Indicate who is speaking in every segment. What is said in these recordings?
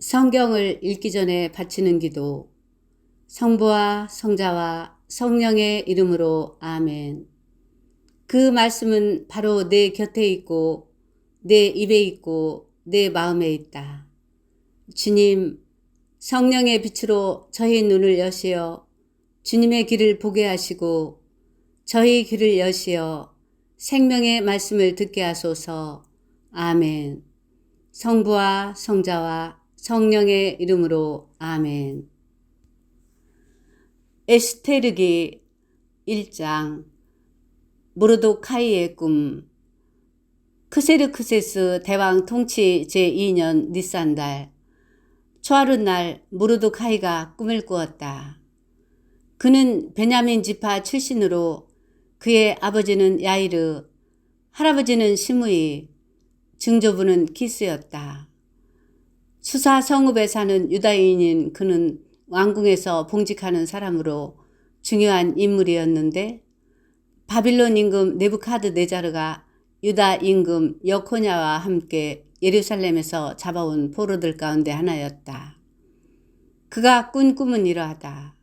Speaker 1: 성경을 읽기 전에 바치는 기도. 성부와 성자와 성령의 이름으로 아멘. 그 말씀은 바로 내 곁에 있고 내 입에 있고 내 마음에 있다. 주님, 성령의 빛으로 저희 눈을 여시어 주님의 길을 보게 하시고 저희 귀를 여시어 생명의 말씀을 듣게 하소서. 아멘. 성부와 성자와 성령의 이름으로 아멘. 에스테르기 1장. 모르도카이의 꿈. 크세르크세스 대왕 통치 제2년 니산달, 초하룻날 모르도카이가 꿈을 꾸었다. 그는 베냐민 지파 출신으로 그의 아버지는 야이르, 할아버지는 시므이, 증조부는 키스였다. 수사 성읍에 사는 유다인인 그는 왕궁에서 봉직하는 사람으로 중요한 인물이었는데, 바빌론 임금 네부카드네자르가 유다 임금 여코냐와 함께 예루살렘에서 잡아온 포로들 가운데 하나였다. 그가 꾼 꿈은 이러하다.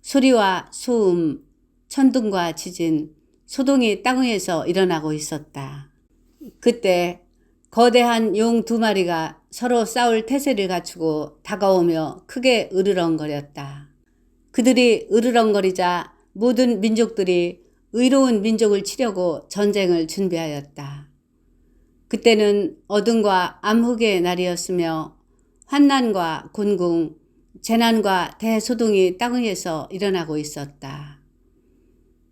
Speaker 1: 소리와 소음, 천둥과 지진, 소동이 땅 위에서 일어나고 있었다. 그때 거대한 용 2마리가 서로 싸울 태세를 갖추고 다가오며 크게 으르렁거렸다. 그들이 으르렁거리자 모든 민족들이 의로운 민족을 치려고 전쟁을 준비하였다. 그때는 어둠과 암흑의 날이었으며 환난과 곤궁, 재난과 대소동이 땅 위에서 일어나고 있었다.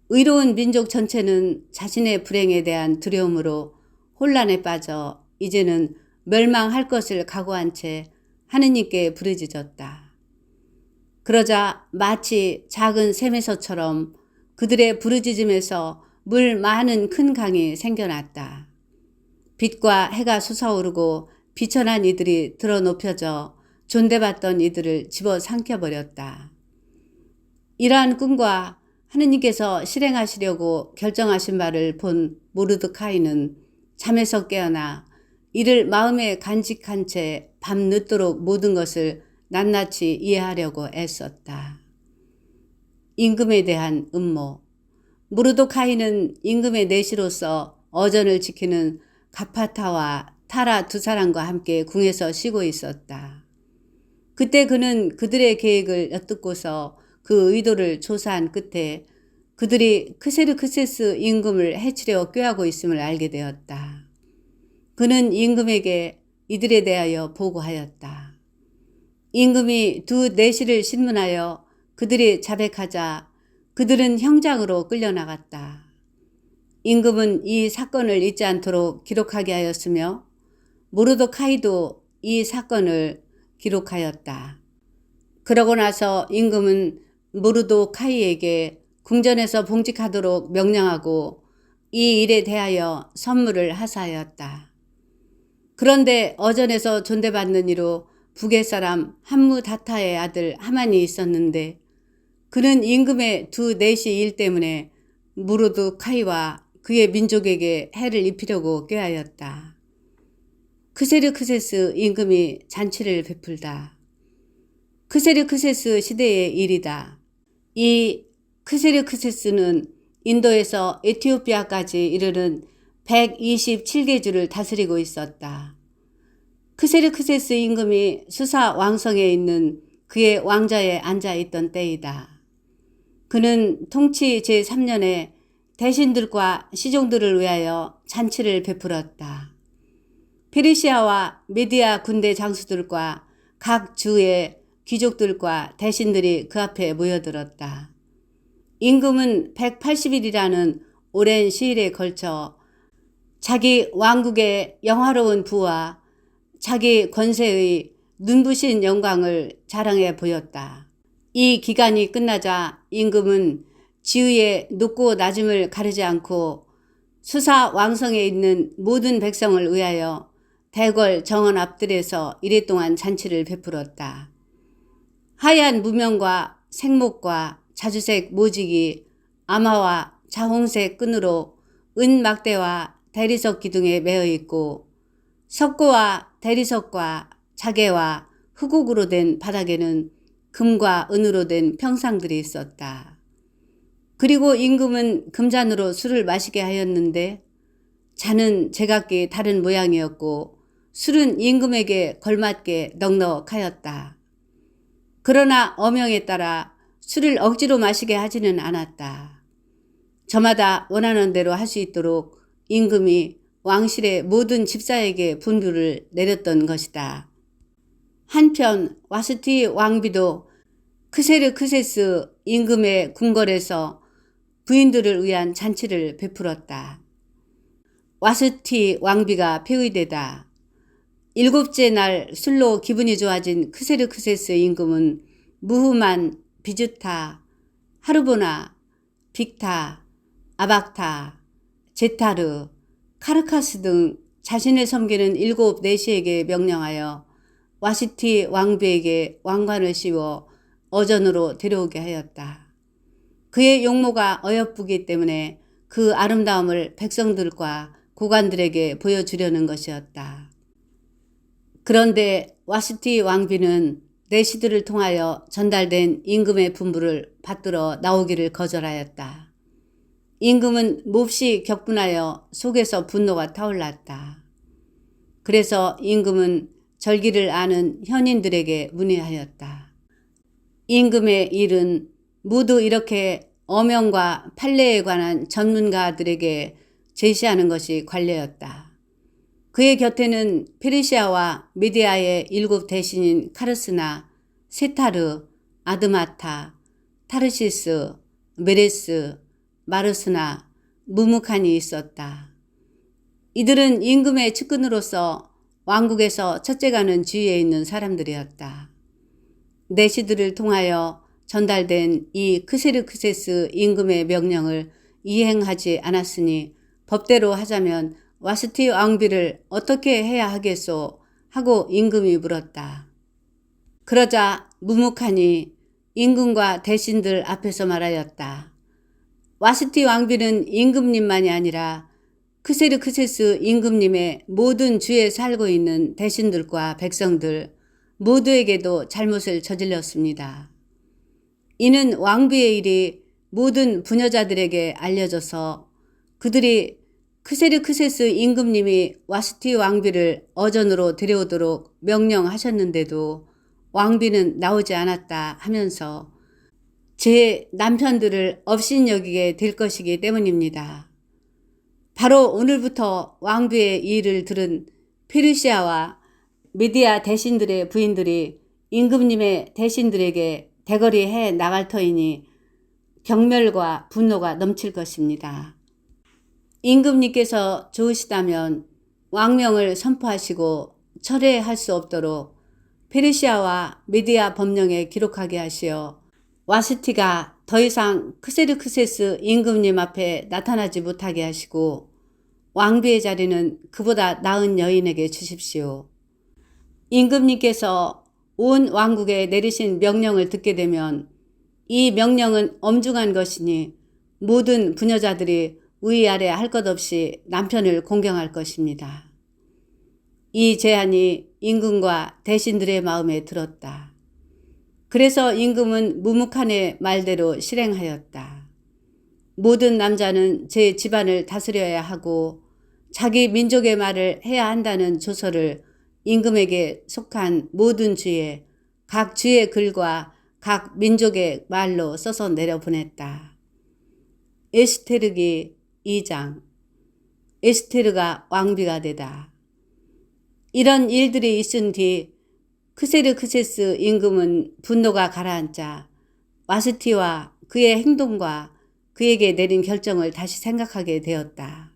Speaker 1: 의로운 민족 전체는 자신의 불행에 대한 두려움으로 혼란에 빠져 이제는 멸망할 것을 각오한 채 하느님께 부르짖었다. 그러자 마치 작은 샘에서처럼 그들의 부르짖음에서 물 많은 큰 강이 생겨났다. 빛과 해가 솟아오르고 비천한 이들이 들어 높여져 존대받던 이들을 집어삼켜버렸다. 이러한 꿈과 하느님께서 실행하시려고 결정하신 바를 본 모르드카이는 잠에서 깨어나 이를 마음에 간직한 채 밤늦도록 모든 것을 낱낱이 이해하려고 애썼다. 임금에 대한 음모. 모르도카이는 임금의 내시로서 어전을 지키는 가파타와 타라 2사람과 함께 궁에서 쉬고 있었다. 그때 그는 그들의 계획을 엿듣고서 그 의도를 조사한 끝에 그들이 크세르크세스 임금을 해치려 꾀하고 있음을 알게 되었다. 그는 임금에게 이들에 대하여 보고하였다. 임금이 2 내시를 신문하여 그들이 자백하자 그들은 형장으로 끌려나갔다. 임금은 이 사건을 잊지 않도록 기록하게 하였으며 모르도카이도 이 사건을 기록하였다. 그러고 나서 임금은 모르도카이에게 궁전에서 봉직하도록 명령하고 이 일에 대하여 선물을 하사하였다. 그런데 어전에서 존대받는 이로 북의 사람 함무다타의 아들 하만이 있었는데 그는 임금의 2 내시 일 때문에 모르도카이와 그의 민족에게 해를 입히려고 꾀하였다. 크세르크세스 임금이 잔치를 베풀다. 크세르크세스 시대의 일이다. 이 크세르크세스는 인도에서 에티오피아까지 이르는 127개 주를 다스리고 있었다. 크세르크세스 임금이 수사 왕성에 있는 그의 왕좌에 앉아있던 때이다. 그는 통치 제3년에 대신들과 시종들을 위하여 잔치를 베풀었다. 페르시아와 메디아 군대 장수들과 각 주의 귀족들과 대신들이 그 앞에 모여들었다. 임금은 180일이라는 오랜 시일에 걸쳐 자기 왕국의 영화로운 부와 자기 권세의 눈부신 영광을 자랑해 보였다. 이 기간이 끝나자 임금은 지위의 높고 낮음을 가리지 않고 수사 왕성에 있는 모든 백성을 위하여 대궐 정원 앞들에서 이랫동안 잔치를 베풀었다. 하얀 무명과 생목과 자주색 모직이 아마와 자홍색 끈으로 은 막대와 대리석 기둥에 매어 있고 석고와 대리석과 자개와 흑옥으로 된 바닥에는 금과 은으로 된 평상들이 있었다. 그리고 임금은 금잔으로 술을 마시게 하였는데 잔은 제각기 다른 모양이었고 술은 임금에게 걸맞게 넉넉하였다. 그러나 어명에 따라 술을 억지로 마시게 하지는 않았다. 저마다 원하는 대로 할 수 있도록 임금이 왕실의 모든 집사에게 분부를 내렸던 것이다. 한편 와스티 왕비도 크세르크세스 임금의 궁궐에서 부인들을 위한 잔치를 베풀었다. 와스티 왕비가 폐위되다 7째 날 술로 기분이 좋아진 크세르크세스 임금은 무후만, 비주타, 하르보나, 빅타, 아박타, 제타르, 카르카스 등 자신을 섬기는 7 내시에게 명령하여 와시티 왕비에게 왕관을 씌워 어전으로 데려오게 하였다. 그의 용모가 어여쁘기 때문에 그 아름다움을 백성들과 고관들에게 보여주려는 것이었다. 그런데 와시티 왕비는 내시들을 통하여 전달된 임금의 분부를 받들어 나오기를 거절하였다. 임금은 몹시 격분하여 속에서 분노가 타올랐다. 그래서 임금은 절기를 아는 현인들에게 문의하였다. 임금의 일은 모두 이렇게 어명과 판례에 관한 전문가들에게 제시하는 것이 관례였다. 그의 곁에는 페르시아와 미디아의 7 대신인 카르스나, 세타르, 아드마타, 타르시스, 메레스, 마르스나, 무무칸이 있었다. 이들은 임금의 측근으로서 왕국에서 첫째가는 지위에 있는 사람들이었다. 내시들을 통하여 전달된 이 크세르크세스 임금의 명령을 이행하지 않았으니 법대로 하자면 와스티 왕비를 어떻게 해야 하겠소 하고 임금이 물었다. 그러자 무무칸이 임금과 대신들 앞에서 말하였다. 와스티 왕비는 임금님만이 아니라 크세르크세스 임금님의 모든 주에 살고 있는 대신들과 백성들 모두에게도 잘못을 저질렀습니다. 이는 왕비의 일이 모든 부녀자들에게 알려져서 그들이 크세르크세스 임금님이 와스티 왕비를 어전으로 데려오도록 명령하셨는데도 왕비는 나오지 않았다 하면서 제 남편들을 업신여기게 될 것이기 때문입니다. 바로 오늘부터 왕비의 이 일을 들은 페르시아와 미디아 대신들의 부인들이 임금님의 대신들에게 대거리해 나갈 터이니 경멸과 분노가 넘칠 것입니다. 임금님께서 좋으시다면 왕명을 선포하시고 철회할 수 없도록 페르시아와 미디아 법령에 기록하게 하시어 와스티가 더 이상 크세르크세스 임금님 앞에 나타나지 못하게 하시고 왕비의 자리는 그보다 나은 여인에게 주십시오. 임금님께서 온 왕국에 내리신 명령을 듣게 되면 이 명령은 엄중한 것이니 모든 부녀자들이 위아래 할 것 없이 남편을 공경할 것입니다. 이 제안이 임금과 대신들의 마음에 들었다. 그래서 임금은 무무칸의 말대로 실행하였다. 모든 남자는 제 집안을 다스려야 하고 자기 민족의 말을 해야 한다는 조서를 임금에게 속한 모든 주에 각 주의 글과 각 민족의 말로 써서 내려보냈다. 에스테르기 2장 에스테르가 왕비가 되다. 이런 일들이 있은 뒤 크세르크세스 임금은 분노가 가라앉자 와스티와 그의 행동과 그에게 내린 결정을 다시 생각하게 되었다.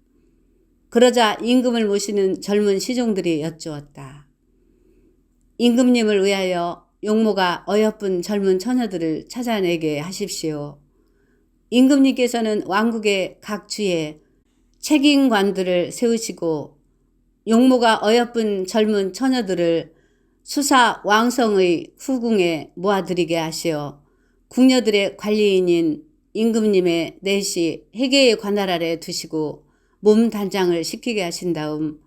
Speaker 1: 그러자 임금을 모시는 젊은 시종들이 여쭈었다. 임금님을 위하여 용모가 어여쁜 젊은 처녀들을 찾아내게 하십시오. 임금님께서는 왕국의 각 주에 책임관들을 세우시고 용모가 어여쁜 젊은 처녀들을 수사 왕성의 후궁에 모아들이게 하시어 궁녀들의 관리인인 임금님의 내시 해계의 관할 아래 두시고 몸 단장을 시키게 하신 다음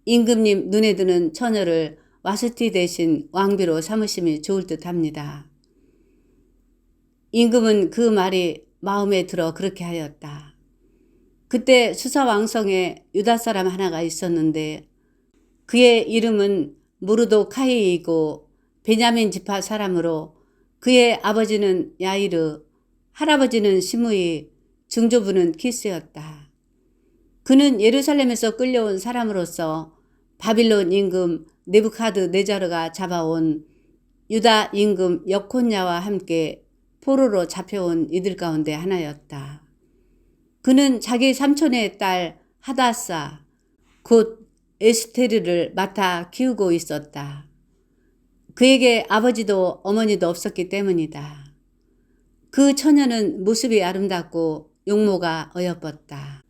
Speaker 1: 임금님 눈에 드는 처녀를 와스티 대신 왕비로 삼으심이 좋을 듯합니다. 임금은 그 말이 마음에 들어 그렇게 하였다. 그때 수사왕성에 유다 사람 하나가 있었는데 그의 이름은 무르도카이이고 베냐민 지파 사람으로 그의 아버지는 야이르, 할아버지는 시므이, 증조부는 키스였다. 그는 예루살렘에서 끌려온 사람으로서 바빌론 임금 느부카드네자르가 잡아온 유다 임금 여콘야와 함께 포로로 잡혀온 이들 가운데 하나였다. 그는 자기 삼촌의 딸 하다사 곧 에스테르를 맡아 키우고 있었다. 그에게 아버지도 어머니도 없었기 때문이다. 그 처녀는 모습이 아름답고 용모가 어여뻤다.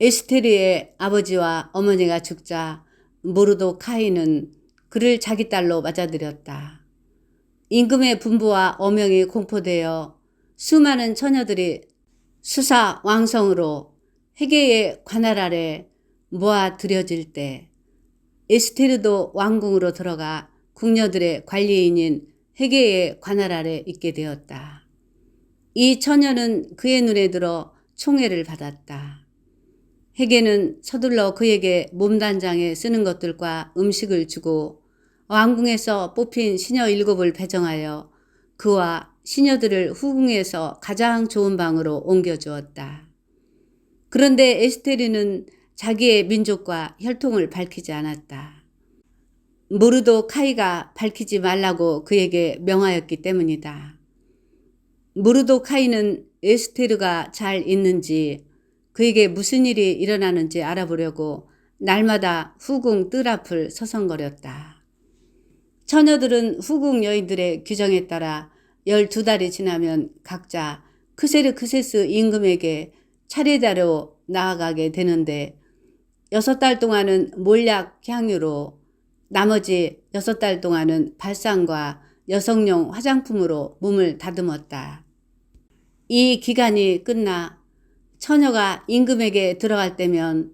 Speaker 1: 에스테르의 아버지와 어머니가 죽자 모르도카이는 그를 자기 딸로 맞아들였다. 임금의 분부와 어명이 공포되어 수많은 처녀들이 수사 왕성으로 헤게의 관할 아래 모아 들여질 때 에스테르도 왕궁으로 들어가 궁녀들의 관리인인 헤게의 관할 아래 있게 되었다. 이 처녀는 그의 눈에 들어 총애를 받았다. 헤게는 서둘러 그에게 몸단장에 쓰는 것들과 음식을 주고 왕궁에서 뽑힌 시녀 7을 배정하여 그와 시녀들을 후궁에서 가장 좋은 방으로 옮겨주었다. 그런데 에스테르는 자기의 민족과 혈통을 밝히지 않았다. 무르도카이가 밝히지 말라고 그에게 명하였기 때문이다. 무르도카이는 에스테르가 잘 있는지 그에게 무슨 일이 일어나는지 알아보려고 날마다 후궁 뜰 앞을 서성거렸다. 처녀들은 후궁 여인들의 규정에 따라 12달이 지나면 각자 크세르크세스 임금에게 차례대로 나아가게 되는데 6달 동안은 몰약 향유로 나머지 6달 동안은 발상과 여성용 화장품으로 몸을 다듬었다. 이 기간이 끝나 처녀가 임금에게 들어갈 때면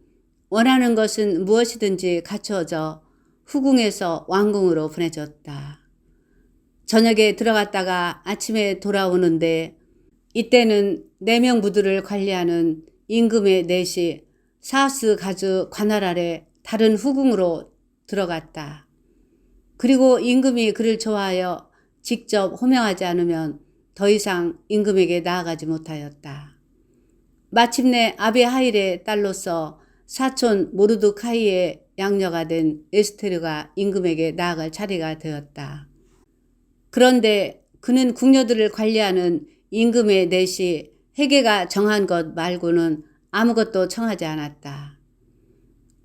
Speaker 1: 원하는 것은 무엇이든지 갖추어져 후궁에서 왕궁으로 보내졌다. 저녁에 들어갔다가 아침에 돌아오는데 이때는 4명 부두를 관리하는 임금의 넷이 사스 가주 관할 아래 다른 후궁으로 들어갔다. 그리고 임금이 그를 좋아하여 직접 호명하지 않으면 더 이상 임금에게 나아가지 못하였다. 마침내 아비하일의 딸로서 사촌 모르드카이의 양녀가 된 에스테르가 임금에게 나아갈 차례가 되었다. 그런데 그는 궁녀들을 관리하는 임금의 넷이 헤게가 정한 것 말고는 아무것도 청하지 않았다.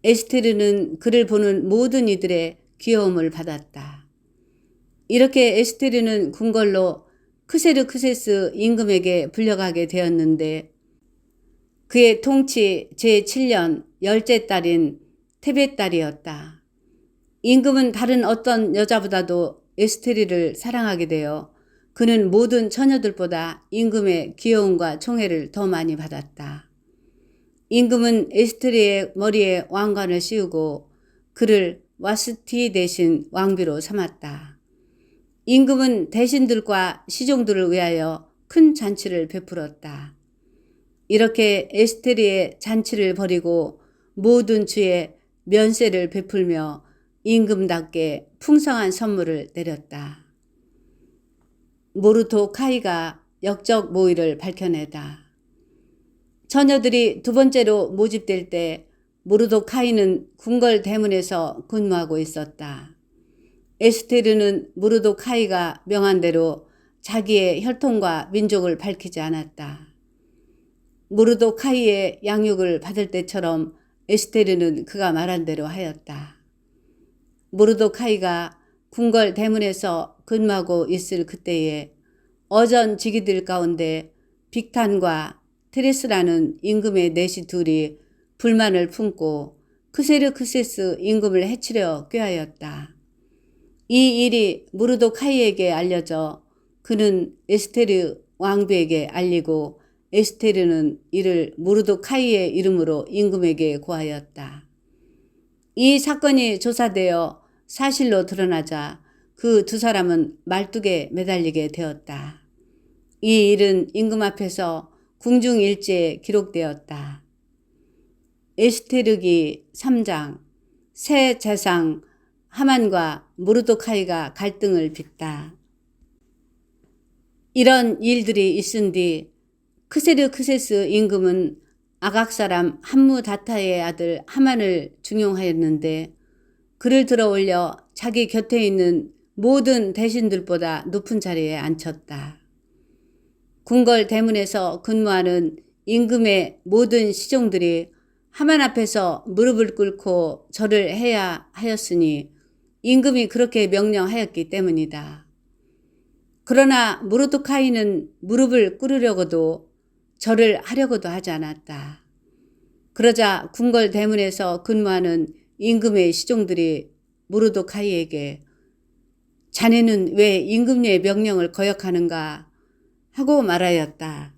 Speaker 1: 에스테르는 그를 보는 모든 이들의 귀여움을 받았다. 이렇게 에스테르는 궁궐로 크세르크세스 임금에게 불려가게 되었는데 그의 통치 제7년 10째 딸인 테벳 딸이었다. 임금은 다른 어떤 여자보다도 에스테르를 사랑하게 되어 그는 모든 처녀들보다 임금의 귀여움과 총애를 더 많이 받았다. 임금은 에스테르의 머리에 왕관을 씌우고 그를 와스티 대신 왕비로 삼았다. 임금은 대신들과 시종들을 위하여 큰 잔치를 베풀었다. 이렇게 에스테르의 잔치를 벌이고 모든 주에 면세를 베풀며 임금답게 풍성한 선물을 내렸다. 모르도카이가 역적 모의를 밝혀내다. 처녀들이 2번째로 모집될 때 모르도카이는 궁궐 대문에서 근무하고 있었다. 에스테르는 모르도카이가 명한 대로 자기의 혈통과 민족을 밝히지 않았다. 모르도카이의 양육을 받을 때처럼 에스테르는 그가 말한 대로 하였다. 모르도카이가 궁궐 대문에서 근무하고 있을 그때에 어전 지기들 가운데 빅탄과 테레스라는 임금의 넷이 둘이 불만을 품고 크세르크세스 임금을 해치려 꾀하였다. 이 일이 모르도카이에게 알려져 그는 에스테르 왕비에게 알리고 에스테르는 이를 모르도카이의 이름으로 임금에게 고하였다. 이 사건이 조사되어 사실로 드러나자 그 두 사람은 말뚝에 매달리게 되었다. 이 일은 임금 앞에서 궁중일지에 기록되었다. 에스테르기 3장. 새 재상 하만과 모르도카이가 갈등을 빚다. 이런 일들이 있은 뒤 크세르크세스 임금은 아각 사람 함무다타의 아들 하만을 중용하였는데 그를 들어올려 자기 곁에 있는 모든 대신들보다 높은 자리에 앉혔다. 궁궐 대문에서 근무하는 임금의 모든 시종들이 하만 앞에서 무릎을 꿇고 절을 해야 하였으니 임금이 그렇게 명령하였기 때문이다. 그러나 모르도카이는 무릎을 꿇으려고도 절을 하려고도 하지 않았다. 그러자 궁궐 대문에서 근무하는 임금의 시종들이 모르도카이에게 자네는 왜 임금의 명령을 거역하는가 하고 말하였다.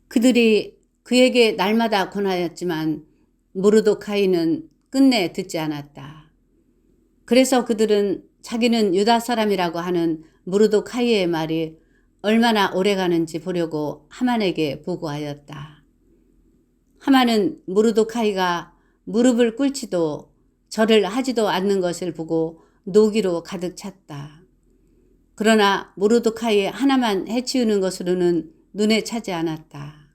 Speaker 1: 그들이 그에게 날마다 권하였지만 모르도카이는 끝내 듣지 않았다. 그래서 그들은 자기는 유다 사람이라고 하는 모르도카이의 말이 얼마나 오래가는지 보려고 하만에게 보고하였다. 하만은 모르도카이가 무릎을 꿇지도 절을 하지도 않는 것을 보고 노기로 가득 찼다. 그러나 모르도카이 하나만 해치우는 것으로는 눈에 차지 않았다.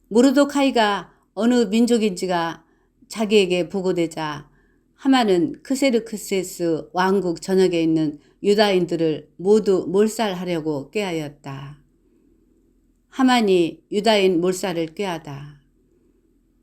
Speaker 1: 모르도카이가 어느 민족인지가 자기에게 보고되자 하만은 크세르크세스 왕국 전역에 있는 유다인들을 모두 몰살하려고 꾀하였다. 하만이 유다인 몰살을 꾀하다.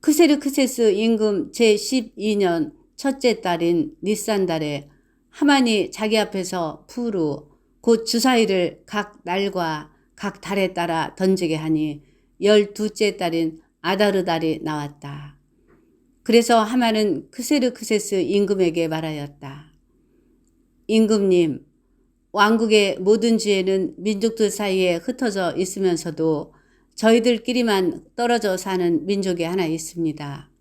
Speaker 1: 크세르크세스 임금 제12년 첫째 달인 니산달에 하만이 자기 앞에서 푸르 곧 주사위를 각 날과 각 달에 따라 던지게 하니 12째 달인 아다르달이 나왔다. 그래서 하만은 크세르크세스 임금에게 말하였다. 임금님, 왕국의 모든 지혜는 민족들 사이에 흩어져 있으면서도 저희들끼리만 떨어져 사는 민족이 하나 있습니다.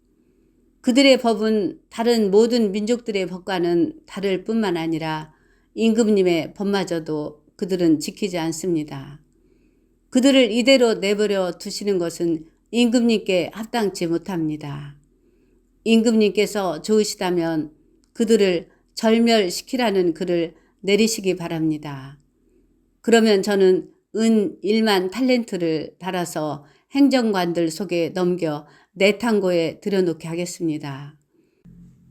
Speaker 1: 그들의 법은 다른 모든 민족들의 법과는 다를 뿐만 아니라 임금님의 법마저도 그들은 지키지 않습니다. 그들을 이대로 내버려 두시는 것은 임금님께 합당치 못합니다. 임금님께서 좋으시다면 그들을 절멸시키라는 글을 내리시기 바랍니다. 그러면 저는 은 1만 탈렌트를 달아서 행정관들 속에 넘겨 내탕고에 들여놓게 하겠습니다.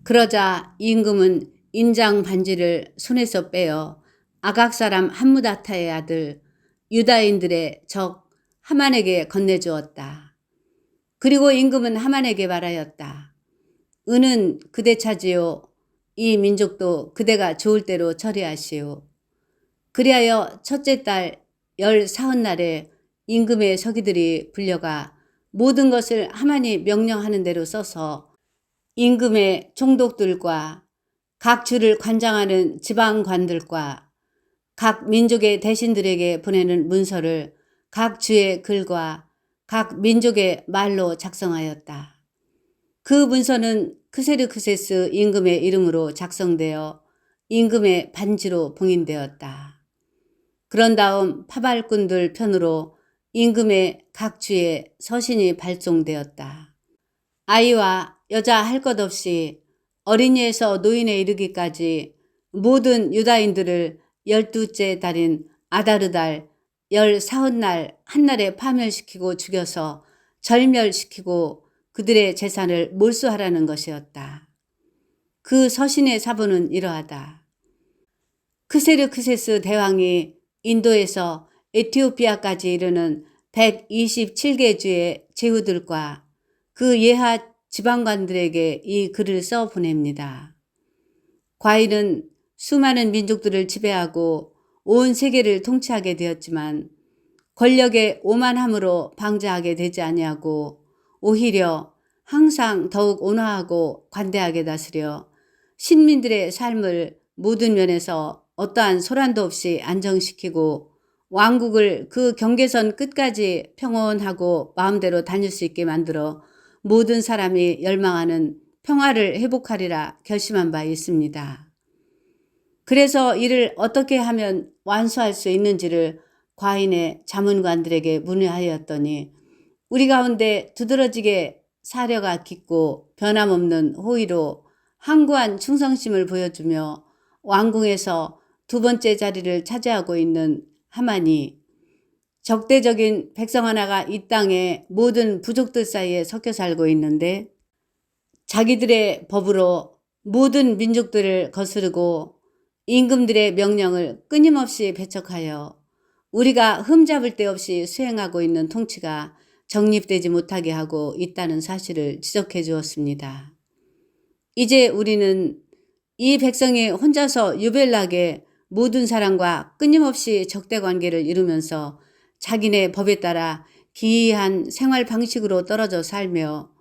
Speaker 1: 그러자 임금은 인장 반지를 손에서 빼어 아각 사람 함무다타의 아들 유다인들의 적 하만에게 건네주었다. 그리고 임금은 하만에게 말하였다. 은은 그대 차지요. 이 민족도 그대가 좋을 대로 처리하시오. 그리하여 첫째 달 14흔날에 임금의 서기들이 불려가 모든 것을 하만이 명령하는 대로 써서 임금의 총독들과 각 주를 관장하는 지방관들과 각 민족의 대신들에게 보내는 문서를 각 주의 글과 각 민족의 말로 작성하였다. 그 문서는 크세르크세스 임금의 이름으로 작성되어 임금의 반지로 봉인되었다. 그런 다음 파발꾼들 편으로 임금의 각 주에 서신이 발송되었다. 아이와 여자 할 것 없이 어린이에서 노인에 이르기까지 모든 유다인들을 12째 달인 아다르달 14흔날 한날에 파멸시키고 죽여서 절멸시키고 그들의 재산을 몰수하라는 것이었다. 그 서신의 사본은 이러하다. 크세르크세스 대왕이 인도에서 에티오피아까지 이르는 127개 주의 제후들과 그 예하 지방관들에게 이 글을 써 보냅니다. 과인은 수많은 민족들을 지배하고 온 세계를 통치하게 되었지만 권력의 오만함으로 방자하게 되지 아니하고 오히려 항상 더욱 온화하고 관대하게 다스려 신민들의 삶을 모든 면에서 어떠한 소란도 없이 안정시키고 왕국을 그 경계선 끝까지 평온하고 마음대로 다닐 수 있게 만들어 모든 사람이 열망하는 평화를 회복하리라 결심한 바 있습니다. 그래서 이를 어떻게 하면 완수할 수 있는지를 과인의 자문관들에게 문의하였더니 우리 가운데 두드러지게 사려가 깊고 변함없는 호의로 항구한 충성심을 보여주며 왕궁에서 두 번째 자리를 차지하고 있는 하만이 적대적인 백성 하나가 이 땅의 모든 부족들 사이에 섞여 살고 있는데 자기들의 법으로 모든 민족들을 거스르고 임금들의 명령을 끊임없이 배척하여 우리가 흠잡을 데 없이 수행하고 있는 통치가 정립되지 못하게 하고 있다는 사실을 지적해 주었습니다. 이제 우리는 이 백성이 혼자서 유별나게 모든 사람과 끊임없이 적대 관계를 이루면서 자기네 법에 따라 기이한 생활 방식으로 떨어져 살며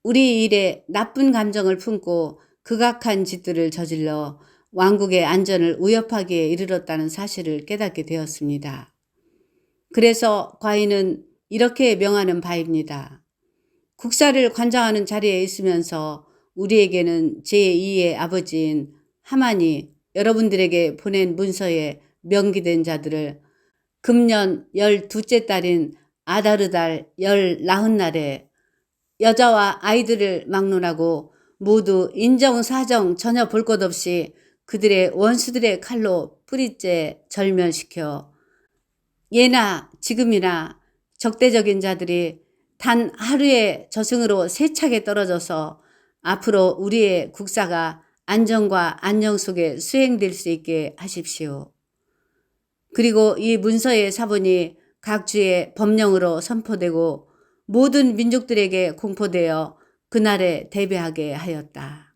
Speaker 1: 우리 일에 나쁜 감정을 품고 극악한 짓들을 저질러 왕국의 안전을 위협하기에 이르렀다는 사실을 깨닫게 되었습니다. 그래서 과인은 이렇게 명하는 바입니다. 국사를 관장하는 자리에 있으면서 우리에게는 제2의 아버지인 하만이 여러분들에게 보낸 문서에 명기된 자들을 금년 12째 달인 아다르달 19날에 여자와 아이들을 막론하고 모두 인정사정 전혀 볼 것 없이 그들의 원수들의 칼로 뿌리째 절멸시켜 예나 지금이나 적대적인 자들이 단 하루의 저승으로 세차게 떨어져서 앞으로 우리의 국사가 안정과 안녕 속에 수행될 수 있게 하십시오. 그리고 이 문서의 사본이 각 주의 법령으로 선포되고 모든 민족들에게 공포되어 그날에 대비하게 하였다.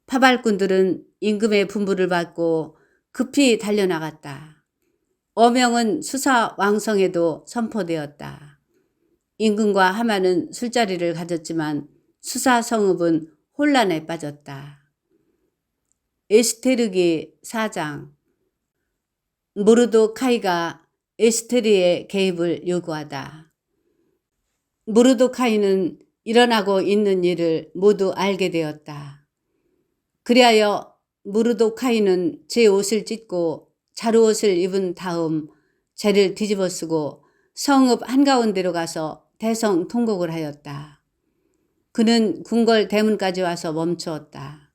Speaker 1: 파발꾼들은 임금의 분부를 받고 급히 달려나갔다. 어명은 수사 왕성에도 선포되었다. 임금과 하만은 술자리를 가졌지만 수사 성읍은 혼란에 빠졌다. 에스테르기 4장. 모르도카이가 에스테르의 개입을 요구하다. 모르도카이는 일어나고 있는 일을 모두 알게 되었다. 그리하여 모르도카이는 제 옷을 찢고 자루옷을 입은 다음 재를 뒤집어 쓰고 성읍 한가운데로 가서 대성 통곡을 하였다. 그는 궁궐 대문까지 와서 멈추었다.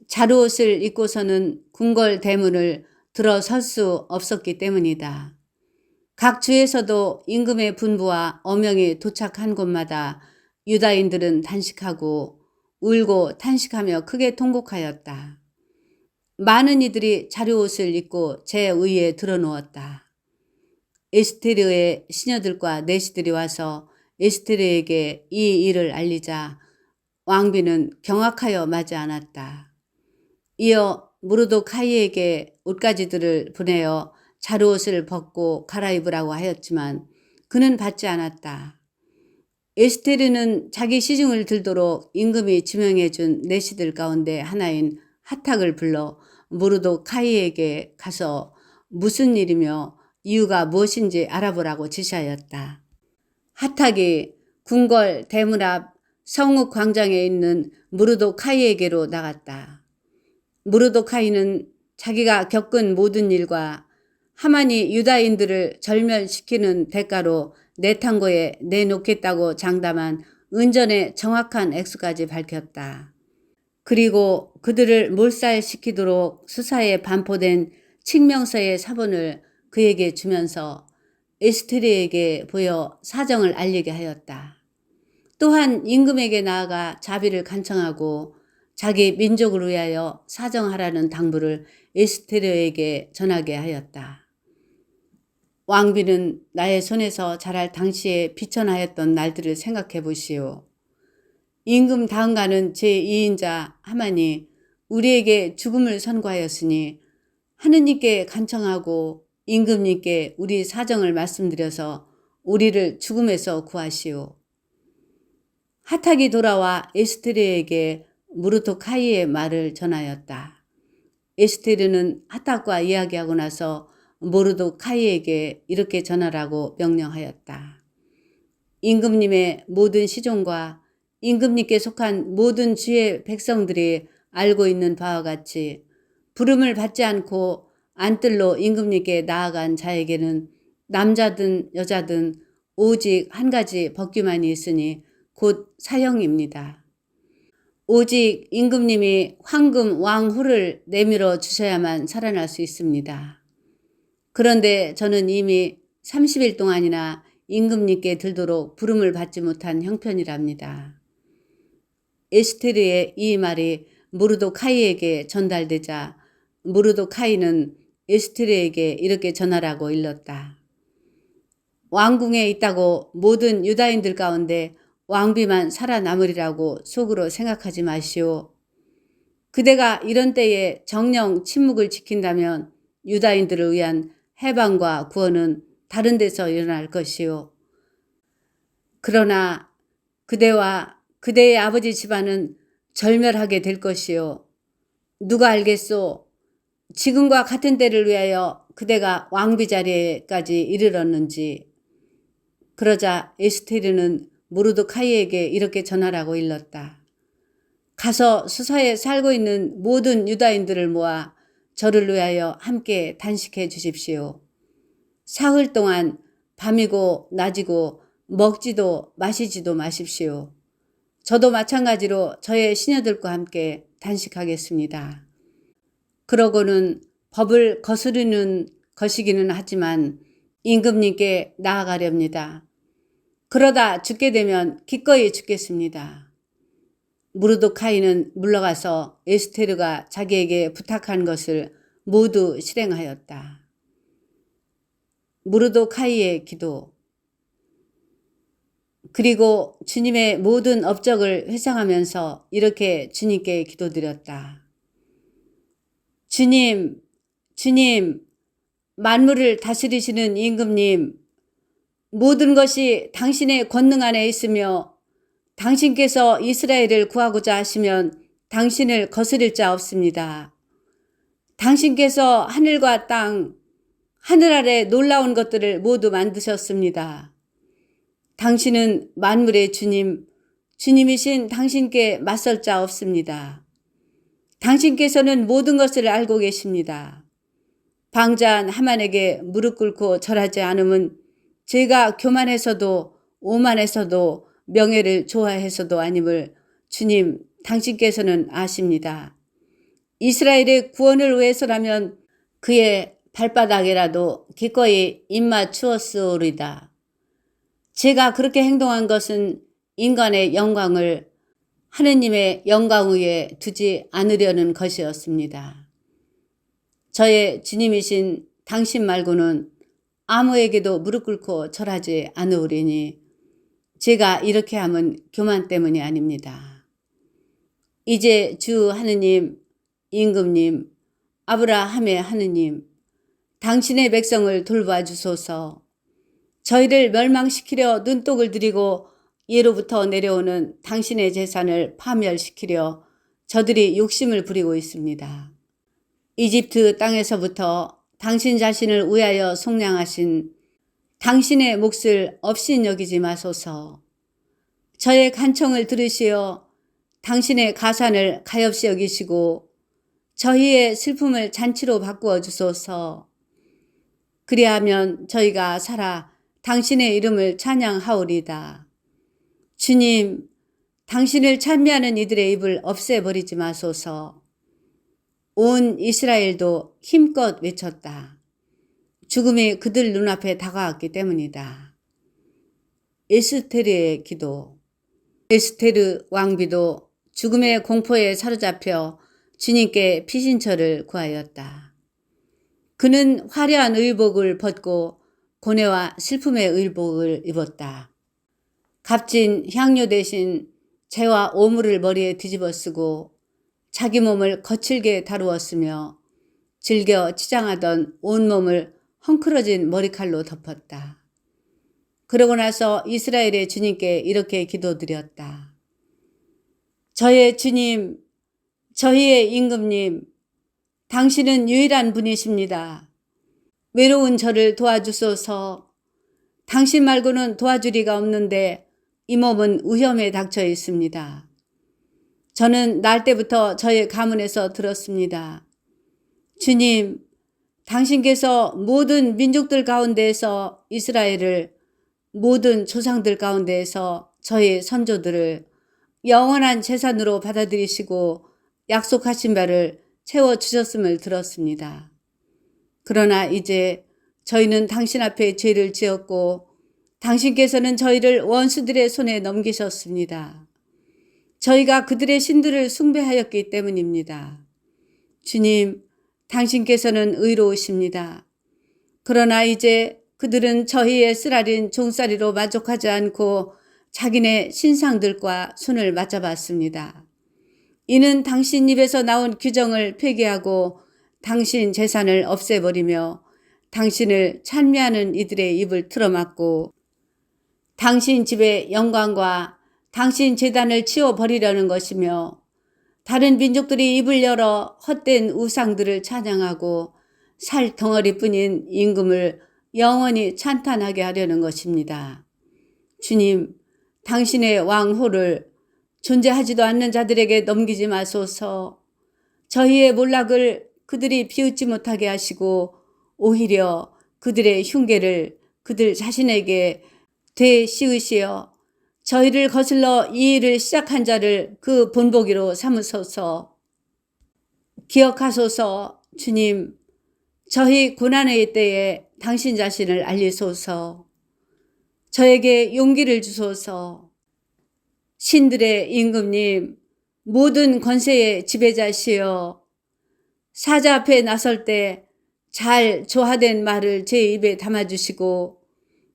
Speaker 1: 자루옷을 입고서는 궁궐 대문을 들어설 수 없었기 때문이다. 각 주에서도 임금의 분부와 어명이 도착한 곳마다 유다인들은 단식하고 울고 탄식하며 크게 통곡하였다. 많은 이들이 자루옷을 입고 제 위에 드러누웠다. 에스테르의 시녀들과 내시들이 와서 에스테르에게 이 일을 알리자 왕비는 경악하여 마지 않았다. 이어 모르도카이에게 옷가지들을 보내어 자루옷을 벗고 갈아입으라고 하였지만 그는 받지 않았다. 에스테르는 자기 시중을 들도록 임금이 지명해 준 내시들 가운데 하나인 하탁을 불러 모르도카이에게 가서 무슨 일이며 이유가 무엇인지 알아보라고 지시하였다. 하탁이 궁궐 대문 앞 성읍 광장에 있는 모르도카이에게로 나갔다. 모르도카이는 자기가 겪은 모든 일과 하만이 유다인들을 절멸시키는 대가로 내탕고에 내놓겠다고 장담한 은전의 정확한 액수까지 밝혔다. 그리고 그들을 몰살시키도록 수사에 반포된 칙명서의 사본을 그에게 주면서 에스테르에게 보여 사정을 알리게 하였다. 또한 임금에게 나아가 자비를 간청하고 자기 민족을 위하여 사정하라는 당부를 에스테르에게 전하게 하였다. 왕비는 나의 손에서 자랄 당시에 비천하였던 날들을 생각해 보시오. 임금 다음가는 제2인자 하만이 우리에게 죽음을 선고하였으니 하느님께 간청하고 임금님께 우리 사정을 말씀드려서 우리를 죽음에서 구하시오. 하탁이 돌아와 에스테르에게 모르도카이의 말을 전하였다. 에스테르는 하탁과 이야기하고 나서 모르도카이에게 이렇게 전하라고 명령하였다. 임금님의 모든 시종과 임금님께 속한 모든 주의 백성들이 알고 있는 바와 같이 부름을 받지 않고 안뜰로 임금님께 나아간 자에게는 남자든 여자든 오직 한 가지 법규만이 있으니 곧 사형입니다. 오직 임금님이 황금 왕후를 내밀어 주셔야만 살아날 수 있습니다. 그런데 저는 이미 30일 동안이나 임금님께 들도록 부름을 받지 못한 형편이랍니다. 에스테르의 이 말이 모르도카이에게 전달되자 모르도카이는 에스테르에게 이렇게 전하라고 일렀다. 왕궁에 있다고 모든 유다인들 가운데 왕비만 살아남으리라고 속으로 생각하지 마시오. 그대가 이런 때에 정령 침묵을 지킨다면 유다인들을 위한 해방과 구원은 다른 데서 일어날 것이오. 그러나 그대와 그대의 아버지 집안은 절멸하게 될 것이오. 누가 알겠소? 지금과 같은 때를 위하여 그대가 왕비 자리에까지 이르렀는지. 그러자 에스테르는 모르도카이에게 이렇게 전하라고 일렀다. 가서 수사에 살고 있는 모든 유다인들을 모아 저를 위하여 함께 단식해 주십시오. 사흘 동안 밤이고 낮이고 먹지도 마시지도 마십시오. 저도 마찬가지로 저의 시녀들과 함께 단식하겠습니다. 그러고는 법을 거스르는 것이기는 하지만 임금님께 나아가렵니다. 그러다 죽게 되면 기꺼이 죽겠습니다. 무르도카이는 물러가서 에스테르가 자기에게 부탁한 것을 모두 실행하였다. 무르도카이의 기도. 그리고 주님의 모든 업적을 회상하면서 이렇게 주님께 기도드렸다. 주님, 주님, 만물을 다스리시는 임금님, 모든 것이 당신의 권능 안에 있으며 당신께서 이스라엘을 구하고자 하시면 당신을 거스릴 자 없습니다. 당신께서 하늘과 땅, 하늘 아래 놀라운 것들을 모두 만드셨습니다. 당신은 만물의 주님, 주님이신 당신께 맞설 자 없습니다. 당신께서는 모든 것을 알고 계십니다. 방자한 하만에게 무릎 꿇고 절하지 않음은 제가 교만해서도 오만해서도 명예를 좋아해서도 아님을 주님 당신께서는 아십니다. 이스라엘의 구원을 위해서라면 그의 발바닥이라도 기꺼이 입맞추었으리다. 제가 그렇게 행동한 것은 인간의 영광을 하느님의 영광 위에 두지 않으려는 것이었습니다. 저의 주님이신 당신 말고는 아무에게도 무릎 꿇고 절하지 않으리니 제가 이렇게 함은 교만 때문이 아닙니다. 이제 주 하느님, 임금님, 아브라함의 하느님, 당신의 백성을 돌봐 주소서. 저희를 멸망시키려 눈독을 들이고 예로부터 내려오는 당신의 재산을 파멸시키려 저들이 욕심을 부리고 있습니다. 이집트 땅에서부터 당신 자신을 위하여 속량하신 당신의 몫을 없인 여기지 마소서. 저의 간청을 들으시어 당신의 가산을 가엾이 여기시고 저희의 슬픔을 잔치로 바꾸어 주소서. 그리하면 저희가 살아 당신의 이름을 찬양하오리다. 주님, 당신을 찬미하는 이들의 입을 없애버리지 마소서. 온 이스라엘도 힘껏 외쳤다. 죽음이 그들 눈앞에 다가왔기 때문이다. 에스테르의 기도. 에스테르 왕비도 죽음의 공포에 사로잡혀 주님께 피신처를 구하였다. 그는 화려한 의복을 벗고 고뇌와 슬픔의 의복을 입었다. 값진 향료 대신 재와 오물을 머리에 뒤집어 쓰고 자기 몸을 거칠게 다루었으며 즐겨 치장하던 온몸을 헝클어진 머리칼로 덮었다. 그러고 나서 이스라엘의 주님께 이렇게 기도드렸다. 저의 주님, 저희의 임금님, 당신은 유일한 분이십니다. 외로운 저를 도와주소서. 당신 말고는 도와줄 이가 없는데 이 몸은 위험에 닥쳐 있습니다. 저는 날 때부터 저의 가문에서 들었습니다. 주님, 당신께서 모든 민족들 가운데에서 이스라엘을, 모든 조상들 가운데에서 저의 선조들을 영원한 재산으로 받아들이시고 약속하신 바를 채워주셨음을 들었습니다. 그러나 이제 저희는 당신 앞에 죄를 지었고 당신께서는 저희를 원수들의 손에 넘기셨습니다. 저희가 그들의 신들을 숭배하였기 때문입니다. 주님, 당신께서는 의로우십니다. 그러나 이제 그들은 저희의 쓰라린 종살이로 만족하지 않고 자기네 신상들과 손을 맞잡았습니다. 이는 당신 입에서 나온 규정을 폐기하고 당신 재산을 없애버리며 당신을 찬미하는 이들의 입을 틀어막고 당신 집의 영광과 당신 제단을 치워버리려는 것이며 다른 민족들이 입을 열어 헛된 우상들을 찬양하고 살 덩어리뿐인 임금을 영원히 찬탄하게 하려는 것입니다. 주님, 당신의 왕호를 존재하지도 않는 자들에게 넘기지 마소서. 저희의 몰락을 그들이 비웃지 못하게 하시고 오히려 그들의 흉계를 그들 자신에게 되씌우시어 저희를 거슬러 이 일을 시작한 자를 그 본보기로 삼으소서. 기억하소서. 주님, 저희 고난의 때에 당신 자신을 알리소서. 저에게 용기를 주소서. 신들의 임금님, 모든 권세의 지배자시여, 사자 앞에 나설 때 잘 조화된 말을 제 입에 담아주시고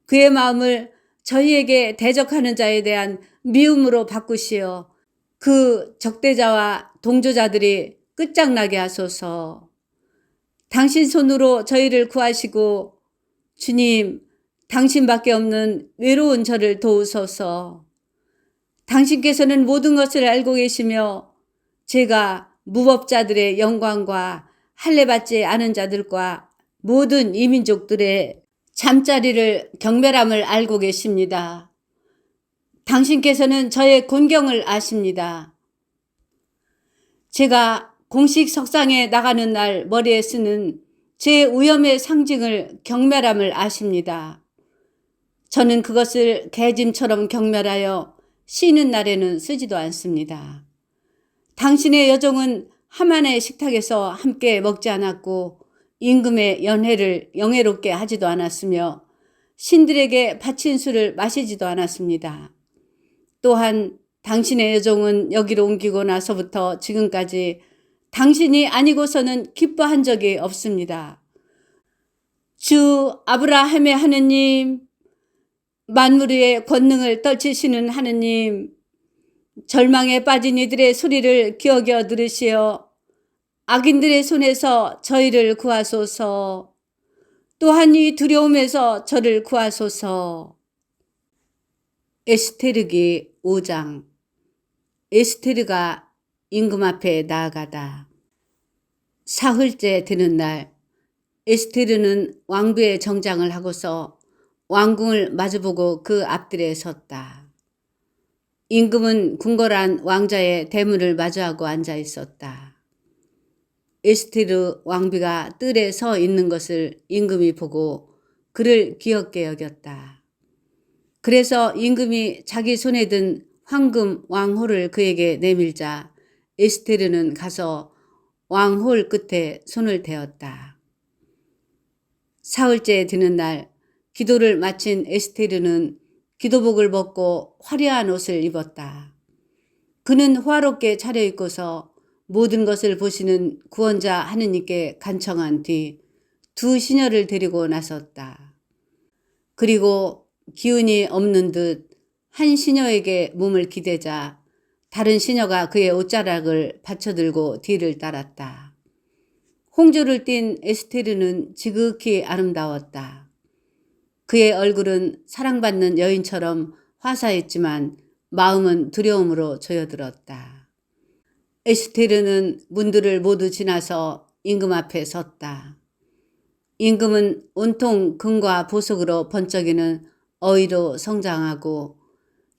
Speaker 1: 그의 마음을 저희에게 대적하는 자에 대한 미움으로 바꾸시어 그 적대자와 동조자들이 끝장나게 하소서. 당신 손으로 저희를 구하시고 주님, 당신밖에 없는 외로운 저를 도우소서. 당신께서는 모든 것을 알고 계시며 제가 무법자들의 영광과 할례받지 않은 자들과 모든 이민족들의 잠자리를 경멸함을 알고 계십니다. 당신께서는 저의 곤경을 아십니다. 제가 공식 석상에 나가는 날 머리에 쓰는 제 위엄의 상징을 경멸함을 아십니다. 저는 그것을 개짐처럼 경멸하여 쉬는 날에는 쓰지도 않습니다. 당신의 여종은 하만의 식탁에서 함께 먹지 않았고 임금의 연회를 영예롭게 하지도 않았으며 신들에게 바친 술을 마시지도 않았습니다. 또한 당신의 여종은 여기로 옮기고 나서부터 지금까지 당신이 아니고서는 기뻐한 적이 없습니다. 주 아브라함의 하느님, 만물 위의 권능을 떨치시는 하느님, 절망에 빠진 이들의 소리를 기어겨 들으시어 악인들의 손에서 저희를 구하소서. 또한 이 두려움에서 저를 구하소서. 에스테르기 5장. 에스테르가 임금 앞에 나아가다. 사흘째 되는 날 에스테르는 왕비의 정장을 하고서 왕궁을 마주보고 그 앞들에 섰다. 임금은 궁궐한 왕자의 대문을 마주하고 앉아 있었다. 에스테르 왕비가 뜰에 서 있는 것을 임금이 보고 그를 귀엽게 여겼다. 그래서 임금이 자기 손에 든 황금 왕홀을 그에게 내밀자 에스테르는 가서 왕홀 끝에 손을 대었다. 사흘째 되는 날 기도를 마친 에스테르는 기도복을 벗고 화려한 옷을 입었다. 그는 화롭게 차려입고서 모든 것을 보시는 구원자 하느님께 간청한 뒤 두 시녀를 데리고 나섰다. 그리고 기운이 없는 듯 한 시녀에게 몸을 기대자 다른 시녀가 그의 옷자락을 받쳐들고 뒤를 따랐다. 홍조를 띤 에스테르는 지극히 아름다웠다. 그의 얼굴은 사랑받는 여인처럼 화사했지만 마음은 두려움으로 조여들었다. 에스테르는 문들을 모두 지나서 임금 앞에 섰다. 임금은 온통 금과 보석으로 번쩍이는 어이로 성장하고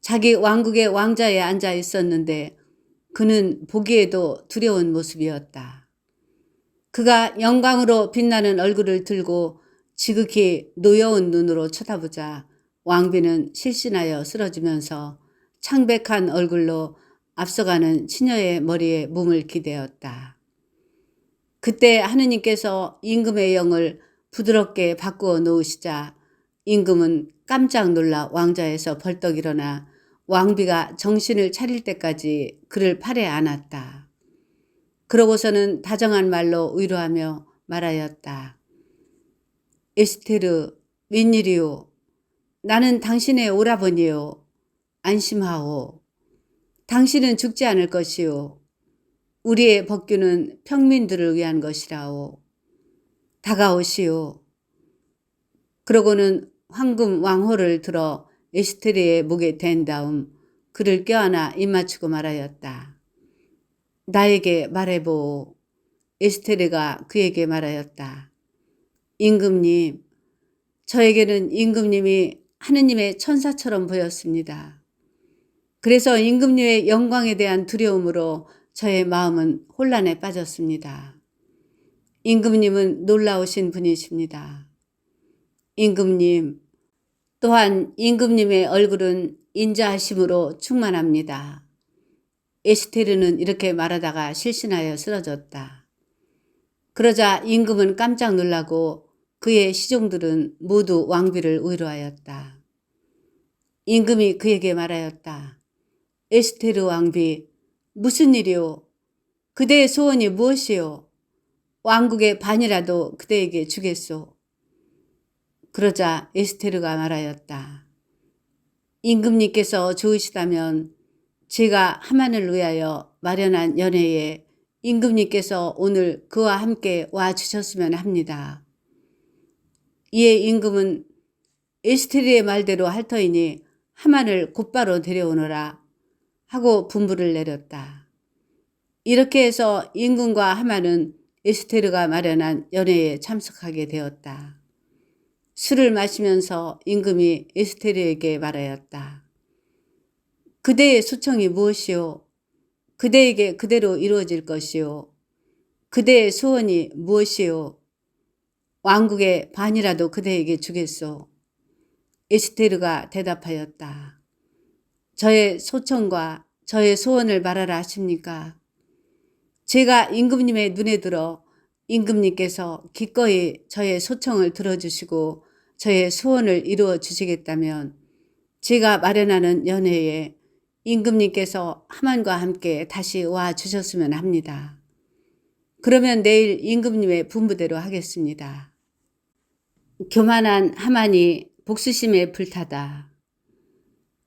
Speaker 1: 자기 왕국의 왕자에 앉아 있었는데 그는 보기에도 두려운 모습이었다. 그가 영광으로 빛나는 얼굴을 들고 지극히 노여운 눈으로 쳐다보자 왕비는 실신하여 쓰러지면서 창백한 얼굴로 앞서가는 처녀의 머리에 몸을 기대었다. 그때 하느님께서 임금의 영을 부드럽게 바꾸어 놓으시자 임금은 깜짝 놀라 왕자에서 벌떡 일어나 왕비가 정신을 차릴 때까지 그를 팔에 안았다. 그러고서는 다정한 말로 위로하며 말하였다. 에스테르, 웬일이오? 나는 당신의 오라버니요. 안심하오. 당신은 죽지 않을 것이오. 우리의 법규는 평민들을 위한 것이라오. 다가오시오. 그러고는 황금 왕호를 들어 에스테르의 목에 댄 다음 그를 껴안아 입맞추고 말하였다. 나에게 말해보오. 에스테르가 그에게 말하였다. 임금님, 저에게는 임금님이 하느님의 천사처럼 보였습니다. 그래서 임금님의 영광에 대한 두려움으로 저의 마음은 혼란에 빠졌습니다. 임금님은 놀라우신 분이십니다. 임금님, 또한 임금님의 얼굴은 인자하심으로 충만합니다. 에스테르는 이렇게 말하다가 실신하여 쓰러졌다. 그러자 임금은 깜짝 놀라고 그의 시종들은 모두 왕비를 위로하였다. 임금이 그에게 말하였다. 에스테르 왕비, 무슨 일이오? 그대의 소원이 무엇이오? 왕국의 반이라도 그대에게 주겠소. 그러자 에스테르가 말하였다. 임금님께서 좋으시다면 제가 하만을 위하여 마련한 연회에 임금님께서 오늘 그와 함께 와 주셨으면 합니다. 이에 임금은 에스테르의 말대로 할 터이니 하만을 곧바로 데려오너라 하고 분부를 내렸다. 이렇게 해서 임금과 하만은 에스테르가 마련한 연회에 참석하게 되었다. 술을 마시면서 임금이 에스테르에게 말하였다. 그대의 소청이 무엇이오? 그대에게 그대로 이루어질 것이오. 그대의 소원이 무엇이오? 왕국의 반이라도 그대에게 주겠소. 에스테르가 대답하였다. 저의 소청과 저의 소원을 말하라 하십니까? 제가 임금님의 눈에 들어 임금님께서 기꺼이 저의 소청을 들어주시고 저의 소원을 이루어 주시겠다면 제가 마련하는 연회에 임금님께서 하만과 함께 다시 와 주셨으면 합니다. 그러면 내일 임금님의 분부대로 하겠습니다. 교만한 하만이 복수심에 불타다.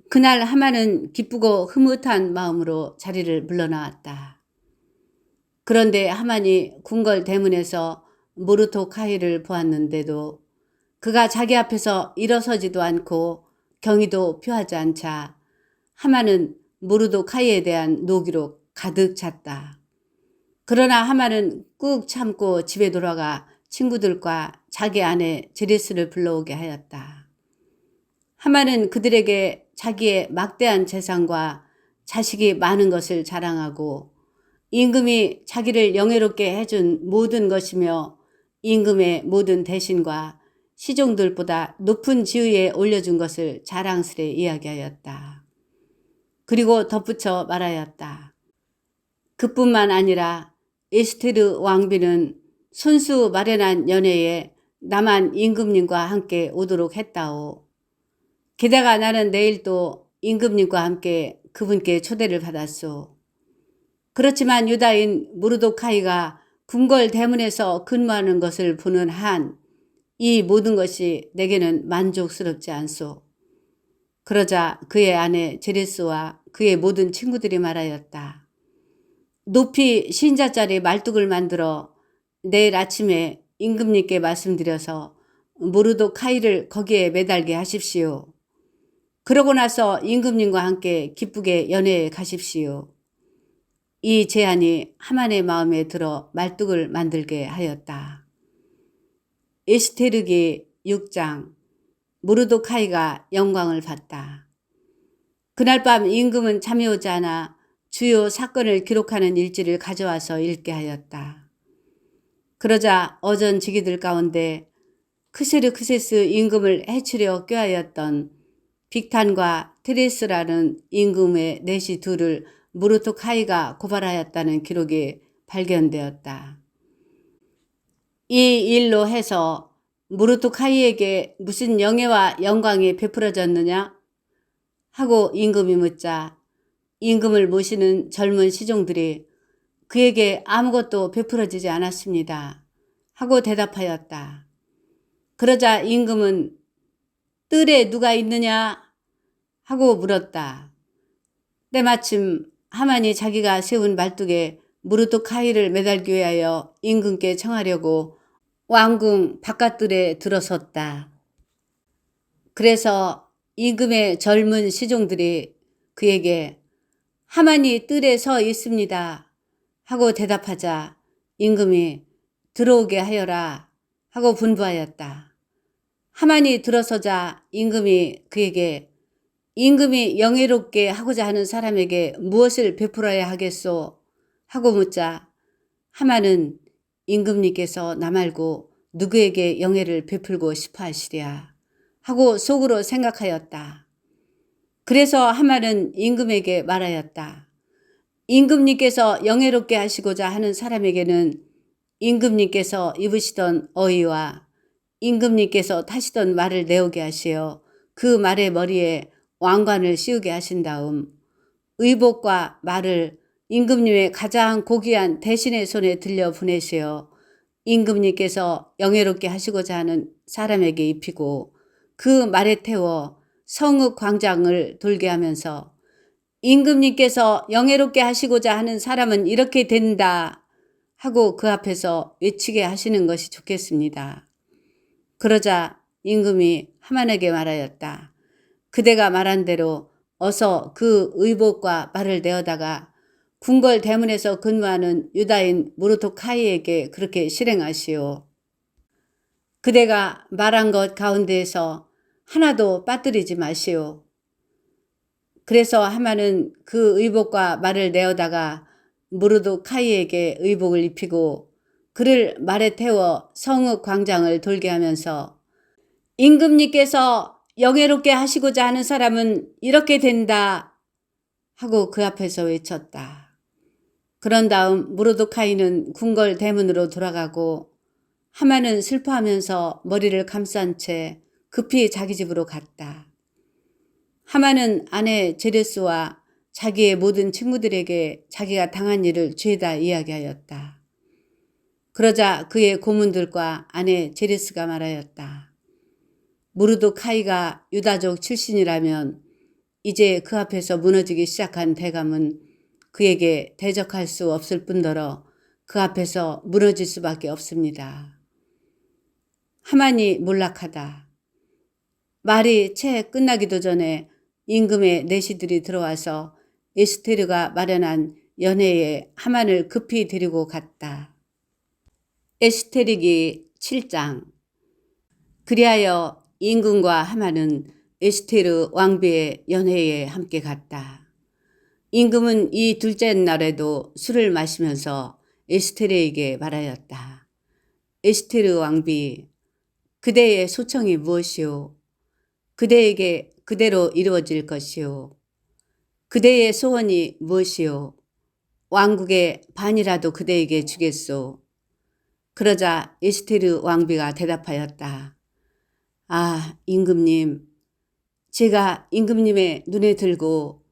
Speaker 1: 그날 하만은 기쁘고 흐뭇한 마음으로 자리를 물러나왔다. 그런데 하만이 궁궐 대문에서 모르도카이를 보았는데도 그가 자기 앞에서 일어서지도 않고 경의도 표하지 않자 하만은 모르도카이에 대한 노기로 가득 찼다. 그러나 하만은 꾹 참고 집에 돌아가 친구들과 자기 아내 제레스를 불러오게 하였다. 하만은 그들에게 자기의 막대한 재산과 자식이 많은 것을 자랑하고 임금이 자기를 영예롭게 해준 모든 것이며 임금의 모든 대신과 시종들보다 높은 지위에 올려준 것을 자랑스레 이야기하였다. 그리고 덧붙여 말하였다. 그뿐만 아니라 에스테르 왕비는 손수 마련한 연회에 나만 임금님과 함께 오도록 했다오. 게다가 나는 내일 또 임금님과 함께 그분께 초대를 받았소. 그렇지만 유다인 모르도카이가 궁궐 대문에서 근무하는 것을 보는 한 이 모든 것이 내게는 만족스럽지 않소. 그러자 그의 아내 제레스와 그의 모든 친구들이 말하였다. 높이 신자짜리 말뚝을 만들어 내일 아침에 임금님께 말씀드려서 모르도카이를 거기에 매달게 하십시오. 그러고 나서 임금님과 함께 기쁘게 연회에 가십시오. 이 제안이 하만의 마음에 들어 말뚝을 만들게 하였다. 에스테르기 6장 모르도카이가 영광을 받다. 그날 밤 임금은 잠이 오지 않아 주요 사건을 기록하는 일지를 가져와서 읽게 하였다. 그러자 어전지기들 가운데 크세르크세스 임금을 해치려 꾀하였던 빅탄과 테레스라는 임금의 내시 둘을 무르토카이가 고발하였다는 기록이 발견되었다. 이 일로 해서 무르토카이에게 무슨 영예와 영광이 베풀어졌느냐? 하고 임금이 묻자 임금을 모시는 젊은 시종들이 그에게 아무것도 베풀어지지 않았습니다. 하고 대답하였다. 그러자 임금은 뜰에 누가 있느냐? 하고 물었다. 때마침 하만이 자기가 세운 말뚝에 무르토카이를 매달기 위하여 임금께 청하려고 왕궁 바깥뜰에 들어섰다. 그래서 임금의 젊은 시종들이 그에게 하만이 뜰에 서 있습니다. 하고 대답하자 임금이 들어오게 하여라 하고 분부하였다. 하만이 들어서자 임금이 그에게 임금이 영예롭게 하고자 하는 사람에게 무엇을 베풀어야 하겠소? 하고 묻자 하만은 임금님께서 나 말고 누구에게 영예를 베풀고 싶어 하시랴 하고 속으로 생각하였다. 그래서 하만은 임금에게 말하였다. 임금님께서 영예롭게 하시고자 하는 사람에게는 임금님께서 입으시던 어의와 임금님께서 타시던 말을 내오게 하시어 그 말의 머리에 왕관을 씌우게 하신 다음 의복과 말을 임금님의 가장 고귀한 대신의 손에 들려 보내시어 임금님께서 영예롭게 하시고자 하는 사람에게 입히고 그 말에 태워 성읍 광장을 돌게 하면서 임금님께서 영예롭게 하시고자 하는 사람은 이렇게 된다 하고 그 앞에서 외치게 하시는 것이 좋겠습니다. 그러자 임금이 하만에게 말하였다. 그대가 말한 대로 어서 그 의복과 말을 내어다가 궁궐 대문에서 근무하는 유다인 무르토카이에게 그렇게 실행하시오. 그대가 말한 것 가운데에서 하나도 빠뜨리지 마시오. 그래서 하만은 그 의복과 말을 내어다가 무르도카이에게 의복을 입히고 그를 말에 태워 성읍 광장을 돌게 하면서 임금님께서 영예롭게 하시고자 하는 사람은 이렇게 된다 하고 그 앞에서 외쳤다. 그런 다음 무르도카이는 궁궐 대문으로 돌아가고 하만은 슬퍼하면서 머리를 감싼 채 급히 자기 집으로 갔다. 하만은 아내 제레스와 자기의 모든 친구들에게 자기가 당한 일을 죄다 이야기하였다. 그러자 그의 고문들과 아내 제레스가 말하였다. 무르도카이가 유다족 출신이라면 이제 그 앞에서 무너지기 시작한 대감은 그에게 대적할 수 없을 뿐더러 그 앞에서 무너질 수밖에 없습니다. 하만이 몰락하다. 말이 채 끝나기도 전에 임금의 내시들이 들어와서 에스테르가 마련한 연회에 하만을 급히 데리고 갔다. 에스테르기 7장. 그리하여 임금과 하만은 에스테르 왕비의 연회에 함께 갔다. 임금은 이 둘째 날에도 술을 마시면서 에스테르에게 말하였다. 에스테르 왕비, 그대의 소청이 무엇이오? 그대에게 그대로 이루어질 것이오. 그대의 소원이 무엇이오? 왕국의 반이라도 그대에게 주겠소. 그러자 에스테르 왕비가 대답하였다. 아, 임금님, 제가 임금님의 눈에 들고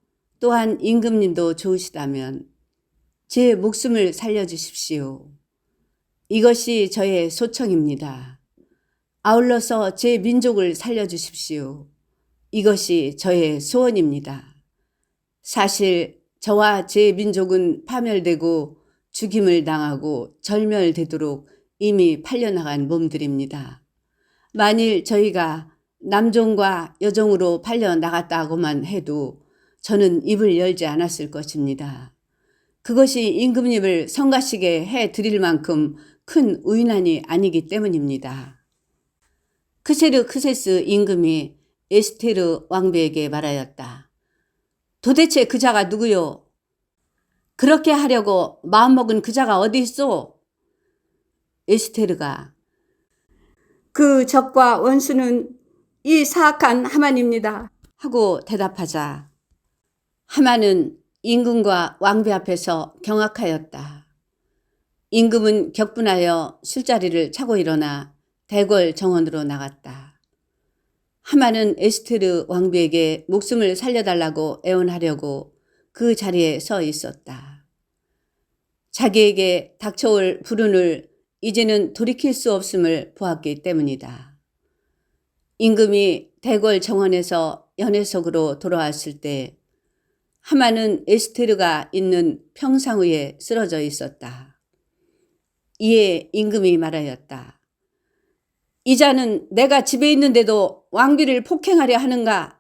Speaker 1: 또한 임금님도 좋으시다면 제 목숨을 살려주십시오. 이것이 저의 소청입니다. 아울러서 제 민족을 살려주십시오. 이것이 저의 소원입니다. 사실 저와 제 민족은 파멸되고 죽임을 당하고 절멸되도록 이미 팔려나간 몸들입니다. 만일 저희가 남종과 여종으로 팔려나갔다고만 해도 저는 입을 열지 않았을 것입니다. 그것이 임금님을 성가시게 해드릴 만큼 큰 의난이 아니기 때문입니다. 크세르크세스 임금이 에스테르 왕비에게 말하였다. 도대체 그 자가 누구요? 그렇게 하려고 마음먹은 그 자가 어디 있소? 에스테르가 그 적과 원수는 이 사악한 하만입니다 하고 대답하자 하만은 임금과 왕비 앞에서 경악하였다. 임금은 격분하여 술자리를 차고 일어나 대궐 정원으로 나갔다. 하만은 에스테르 왕비에게 목숨을 살려달라고 애원하려고 그 자리에 서 있었다. 자기에게 닥쳐올 불운을 이제는 돌이킬 수 없음을 보았기 때문이다. 임금이 대궐 정원에서 연회석으로 돌아왔을 때 하만은 에스테르가 있는 평상 위에 쓰러져 있었다. 이에 임금이 말하였다. 이 자는 내가 집에 있는데도 왕비를 폭행하려 하는가?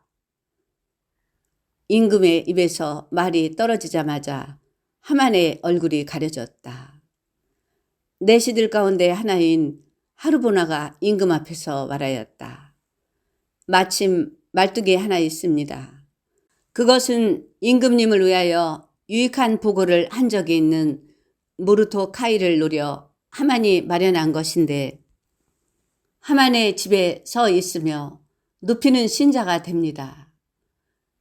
Speaker 1: 임금의 입에서 말이 떨어지자마자 하만의 얼굴이 가려졌다. 내시들 가운데 하나인 하르보나가 임금 앞에서 말하였다. 마침 말뚝이 하나 있습니다. 그것은 임금님을 위하여 유익한 보고를 한 적이 있는 모르토카이를 노려 하만이 마련한 것인데 하만의 집에 서 있으며 눕히는 신자가 됩니다.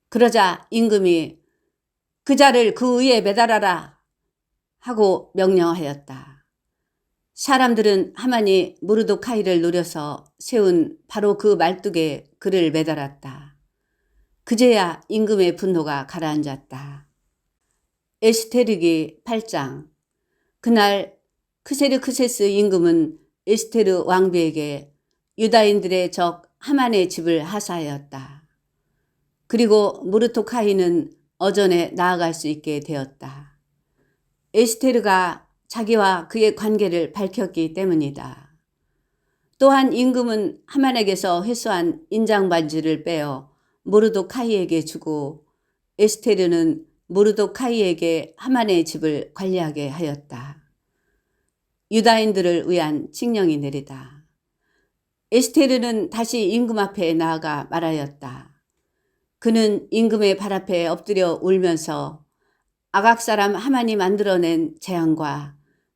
Speaker 1: 그러자 임금이 그 자를 그 위에 매달아라 하고 명령하였다. 사람들은 하만이 모르도카이를 노려서 세운 바로 그 말뚝에 그를 매달았다. 그제야 임금의 분노가 가라앉았다. 에스테르기 8장. 그날 크세르크세스 임금은 에스테르 왕비에게 유다인들의 적 하만의 집을 하사하였다. 그리고 모르토카이는 어전에 나아갈 수 있게 되었다. 에스테르가 자기와 그의 관계를 밝혔기 때문이다. 또한 임금은 하만에게서 회수한 인장반지를 빼어 모르도카이에게 주고 에스테르는 모르도카이에게 하만의 집을 관리하게 하였다. 유다인들을 위한 칙령이 내리다. 에스테르는 다시 임금 앞에 나아가 말하였다. 그는 임금의 발 앞에 엎드려 울면서 아각 사람 하만이 만들어낸 재앙과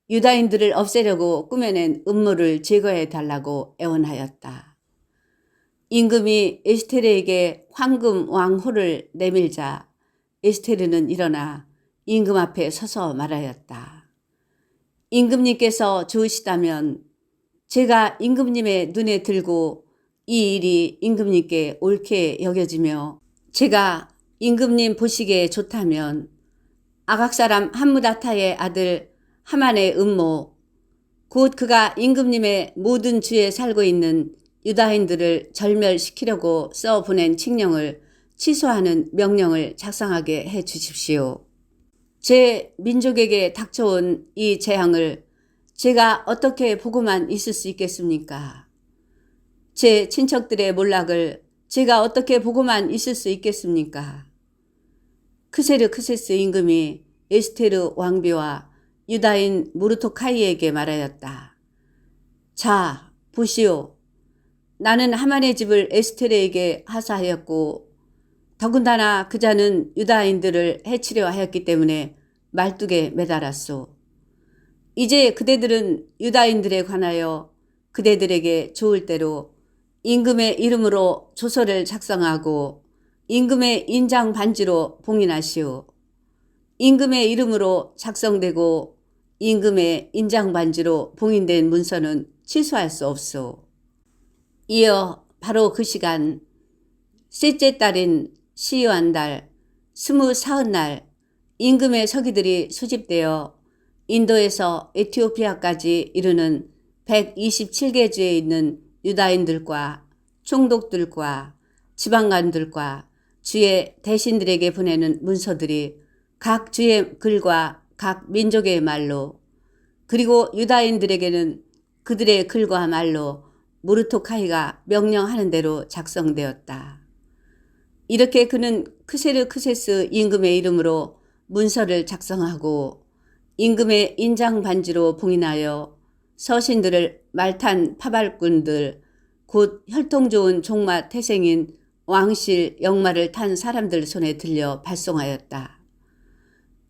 Speaker 1: 유다인들을 없애려고 꾸며낸 음모를 제거해 달라고 애원하였다. 임금이 에스테르에게 황금 왕호를 내밀자 에스테르는 일어나 임금 앞에 서서 말하였다. 임금님께서 좋으시다면 제가 임금님의 눈에 들고 이 일이 임금님께 옳게 여겨지며 제가 임금님 보시기에 좋다면 아각사람 함무다타의 아들 하만의 음모 곧 그가 임금님의 모든 주에 살고 있는 유다인들을 절멸시키려고 써 보낸 칙령을 취소하는 명령을 작성하게 해 주십시오. 제 민족에게 닥쳐온 이 재앙을 제가 어떻게 보고만 있을 수 있겠습니까? 제 친척들의 몰락을 제가 어떻게 보고만 있을 수 있겠습니까? 크세르크세스 임금이 에스테르 왕비와 유다인 모르토카이에게 말하였다. 자, 보시오. 나는 하만의 집을 에스테르에게 하사하였고 더군다나 그 자는 유다인들을 해치려 하였기 때문에 말뚝에 매달았소. 이제 그대들은 유다인들에 관하여 그대들에게 좋을 대로 임금의 이름으로 조서를 작성하고 임금의 인장 반지로 봉인하시오. 임금의 이름으로 작성되고 임금의 인장 반지로 봉인된 문서는 취소할 수 없소. 이어 바로 그 시간 셋째 달인 시유한 달 24날 임금의 서기들이 소집되어 인도에서 에티오피아까지 이르는 127개 주에 있는 유다인들과 총독들과 지방관들과 주의 대신들에게 보내는 문서들이 각 주의 글과 각 민족의 말로 그리고 유다인들에게는 그들의 글과 말로 모르토카이가 명령하는 대로 작성되었다. 이렇게 그는 크세르크세스 임금의 이름으로 문서를 작성하고 임금의 인장 반지로 봉인하여 서신들을 말탄 파발꾼들 곧 혈통 좋은 종마 태생인 왕실 역마를 탄 사람들 손에 들려 발송하였다.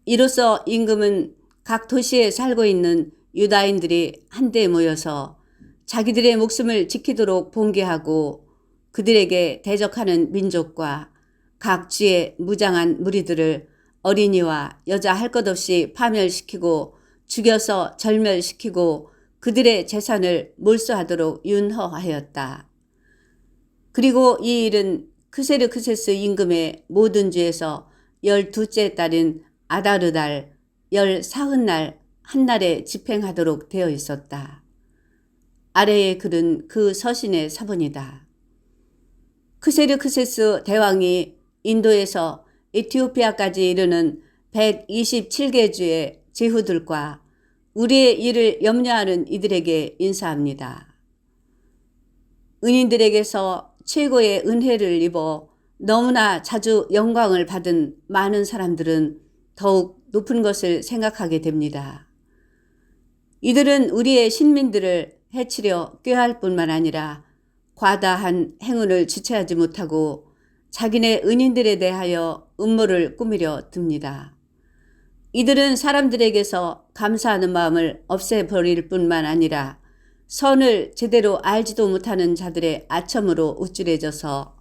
Speaker 1: 이로써 임금은 각 도시에 살고 있는 유다인들이 한데 모여서 자기들의 목숨을 지키도록 봉기하고 그들에게 대적하는 민족과 각 지의 무장한 무리들을 어린이와 여자 할 것 없이 파멸시키고 죽여서 절멸시키고 그들의 재산을 몰수하도록 윤허하였다. 그리고 이 일은 크세르크세스 임금의 모든 주에서 12째 달인 아다르달 14흔날 한날에 집행하도록 되어 있었다. 아래의 글은 그 서신의 사본이다. 크세르크세스 대왕이 인도에서 에티오피아까지 이르는 127개 주의 제후들과 우리의 일을 염려하는 이들에게 인사합니다. 은인들에게서 최고의 은혜를 입어 너무나 자주 영광을 받은 많은 사람들은 더욱 높은 것을 생각하게 됩니다. 이들은 우리의 신민들을 해치려 꾀할 뿐만 아니라 과다한 행운을 주체하지 못하고 자기네 은인들에 대하여 음모를 꾸미려 듭니다. 이들은 사람들에게서 감사하는 마음을 없애버릴 뿐만 아니라 선을 제대로 알지도 못하는 자들의 아첨으로 우쭐해져서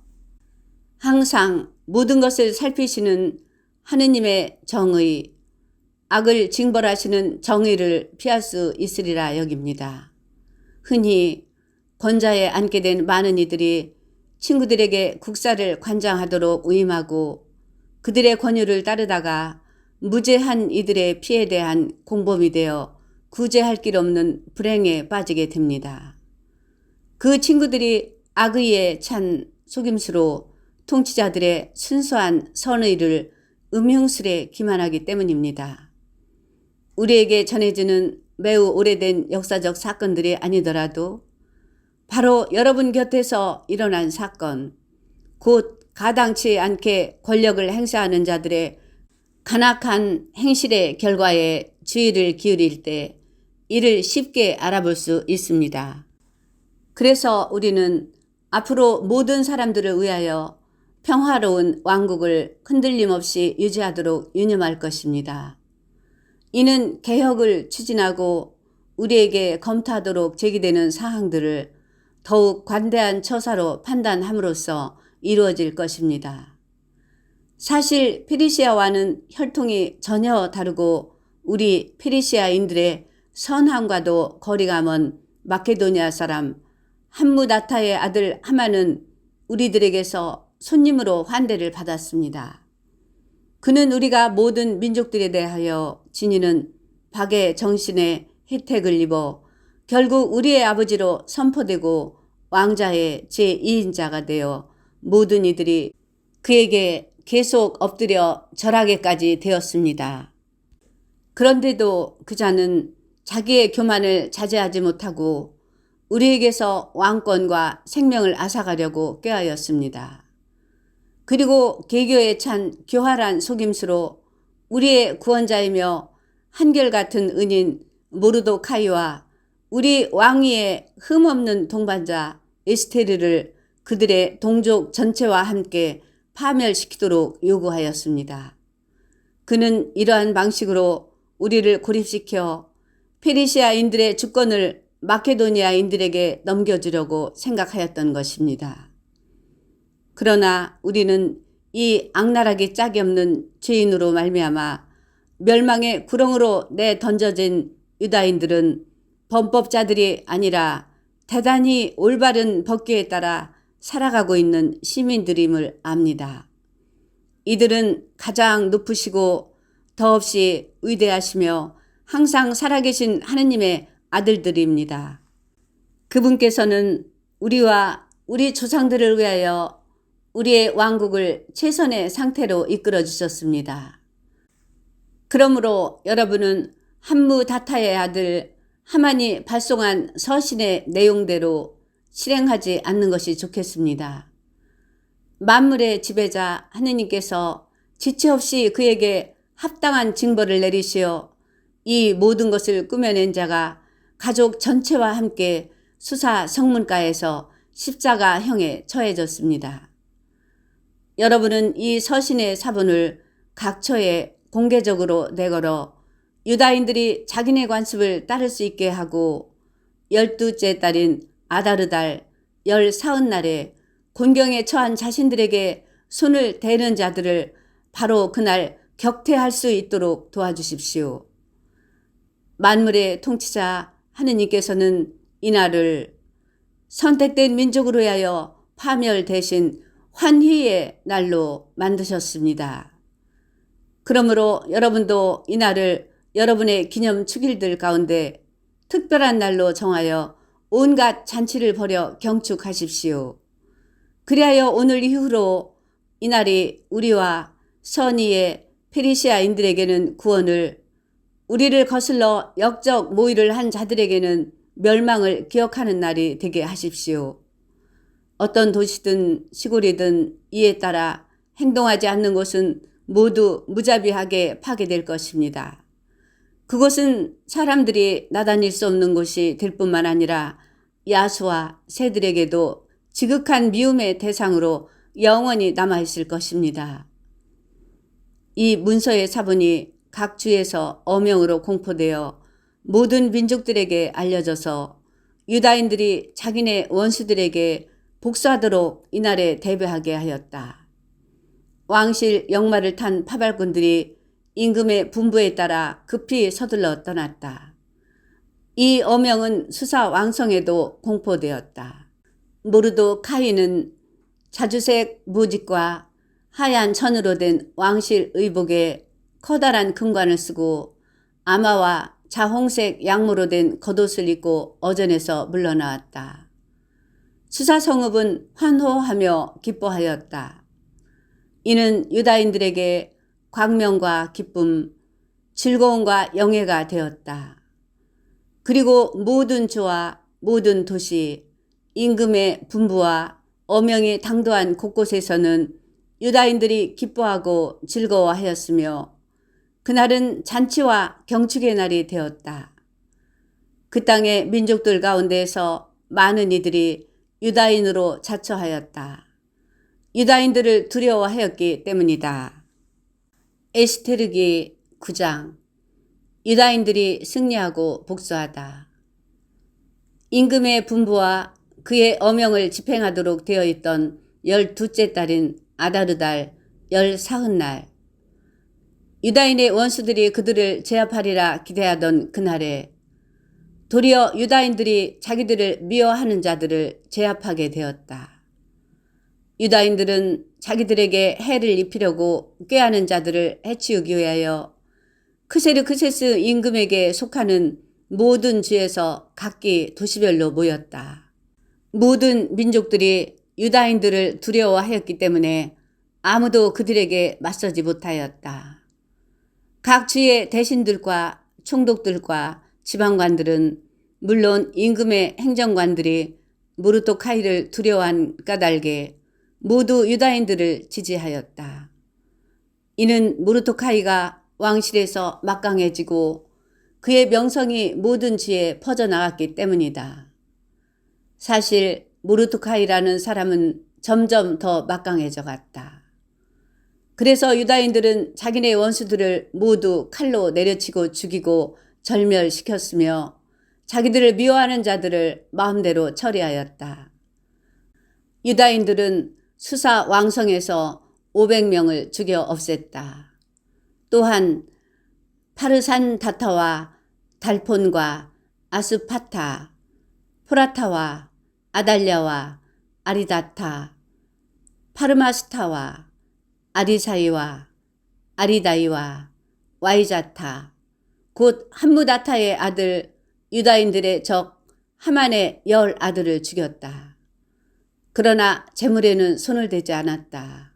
Speaker 1: 항상 모든 것을 살피시는 하느님의 정의, 악을 징벌하시는 정의를 피할 수 있으리라 여깁니다. 흔히 권좌에 앉게 된 많은 이들이 친구들에게 국사를 관장하도록 위임하고 그들의 권유를 따르다가 무죄한 이들의 피에 대한 공범이 되어 구제할 길 없는 불행에 빠지게 됩니다. 그 친구들이 악의에 찬 속임수로 통치자들의 순수한 선의를 음흉스레 기만하기 때문입니다. 우리에게 전해지는 매우 오래된 역사적 사건들이 아니더라도 바로 여러분 곁에서 일어난 사건, 곧 가당치 않게 권력을 행사하는 자들의 간악한 행실의 결과에 주의를 기울일 때 이를 쉽게 알아볼 수 있습니다. 그래서 우리는 앞으로 모든 사람들을 위하여 평화로운 왕국을 흔들림 없이 유지하도록 유념할 것입니다. 이는 개혁을 추진하고 우리에게 검토하도록 제기되는 사항들을 더욱 관대한 처사로 판단함으로써 이루어질 것입니다. 사실 페르시아와는 혈통이 전혀 다르고 우리 페르시아인들의 선함과도 거리가 먼 마케도니아 사람 함무다타의 아들 하만은 우리들에게서 손님으로 환대를 받았습니다. 그는 우리가 모든 민족들에 대하여 지니는 박의 정신의 혜택을 입어 결국 우리의 아버지로 선포되고 왕자의 제2인자가 되어 모든 이들이 그에게 계속 엎드려 절하게까지 되었습니다. 그런데도 그자는 자기의 교만을 자제하지 못하고 우리에게서 왕권과 생명을 앗아가려고 꾀하였습니다. 그리고 개교에 찬 교활한 속임수로 우리의 구원자이며 한결같은 은인 모르도카이와 우리 왕위의 흠없는 동반자 에스테르를 그들의 동족 전체와 함께 파멸시키도록 요구하였습니다. 그는 이러한 방식으로 우리를 고립시켜 페르시아인들의 주권을 마케도니아인들에게 넘겨주려고 생각하였던 것입니다. 그러나 우리는 이 악랄하기 짝이 없는 죄인으로 말미암아 멸망의 구렁으로 내던져진 유다인들은 범법자들이 아니라 대단히 올바른 법규에 따라 살아가고 있는 시민들임을 압니다. 이들은 가장 높으시고 더없이 위대하시며 항상 살아계신 하느님의 아들들입니다. 그분께서는 우리와 우리 조상들을 위하여 우리의 왕국을 최선의 상태로 이끌어 주셨습니다. 그러므로 여러분은 함무다타의 아들 하만이 발송한 서신의 내용대로 실행하지 않는 것이 좋겠습니다. 만물의 지배자 하느님께서 지체 없이 그에게 합당한 징벌을 내리시어 이 모든 것을 꾸며낸 자가 가족 전체와 함께 수사 성문가에서 십자가형에 처해졌습니다. 여러분은 이 서신의 사본을 각처에 공개적으로 내걸어 유다인들이 자기네 관습을 따를 수 있게 하고 12째 달인 아다르달 14흔날에 곤경에 처한 자신들에게 손을 대는 자들을 바로 그날 격퇴할 수 있도록 도와주십시오. 만물의 통치자 하느님께서는 이날을 선택된 민족으로 하여 파멸 대신 환희의 날로 만드셨습니다. 그러므로 여러분도 이날을 여러분의 기념 축일들 가운데 특별한 날로 정하여 온갖 잔치를 벌여 경축하십시오. 그리하여 오늘 이후로 이날이 우리와 선의의 페리시아인들에게는 구원을, 우리를 거슬러 역적 모의를 한 자들에게는 멸망을 기억하는 날이 되게 하십시오. 어떤 도시든 시골이든 이에 따라 행동하지 않는 곳은 모두 무자비하게 파괴될 것입니다. 그곳은 사람들이 나다닐 수 없는 곳이 될 뿐만 아니라 야수와 새들에게도 지극한 미움의 대상으로 영원히 남아있을 것입니다. 이 문서의 사본이 각 주에서 어명으로 공포되어 모든 민족들에게 알려져서 유다인들이 자기네 원수들에게 복수하도록 이날에 대배하게 하였다. 왕실 역마를 탄 파발꾼들이 임금의 분부에 따라 급히 서둘러 떠났다. 이 어명은 수사 왕성에도 공포되었다. 모르도카이는 자주색 무직과 하얀 천으로 된 왕실 의복에 커다란 금관을 쓰고 아마와 자홍색 양모로 된 겉옷을 입고 어전에서 물러나왔다. 수사성읍은 환호하며 기뻐하였다. 이는 유다인들에게 광명과 기쁨, 즐거움과 영예가 되었다. 그리고 모든 주와 모든 도시, 임금의 분부와 어명이 당도한 곳곳에서는 유다인들이 기뻐하고 즐거워하였으며 그날은 잔치와 경축의 날이 되었다. 그 땅의 민족들 가운데에서 많은 이들이 유다인으로 자처하였다. 유다인들을 두려워하였기 때문이다. 에스테르기 9장. 유다인들이 승리하고 복수하다. 임금의 분부와 그의 어명을 집행하도록 되어 있던 12째 달인 아다르달 14흔날, 유다인의 원수들이 그들을 제압하리라 기대하던 그날에 도리어 유다인들이 자기들을 미워하는 자들을 제압하게 되었다. 유다인들은 자기들에게 해를 입히려고 꾀하는 자들을 해치우기 위하여 크세르크세스 임금에게 속하는 모든 주에서 각기 도시별로 모였다. 모든 민족들이 유다인들을 두려워하였기 때문에 아무도 그들에게 맞서지 못하였다. 각 주의 대신들과 총독들과 지방관들은 물론 임금의 행정관들이 모르도카이를 두려워한 까닭에 모두 유다인들을 지지하였다. 이는 모르도카이가 왕실에서 막강해지고 그의 명성이 모든 지에 퍼져나갔기 때문이다. 사실 모르도카이라는 사람은 점점 더 막강해져 갔다. 그래서 유다인들은 자기네 원수들을 모두 칼로 내려치고 죽이고 절멸시켰으며 자기들을 미워하는 자들을 마음대로 처리하였다. 유다인들은 수사 왕성에서 500명을 죽여 없앴다. 또한 파르산다타와 달폰과 아스파타, 포라타와 아달랴와 아리다타, 파르마스타와 아리사이와 아리다이와 와이자타, 곧 함무다타의 아들 유다인들의 적 하만의 10 아들을 죽였다. 그러나 재물에는 손을 대지 않았다.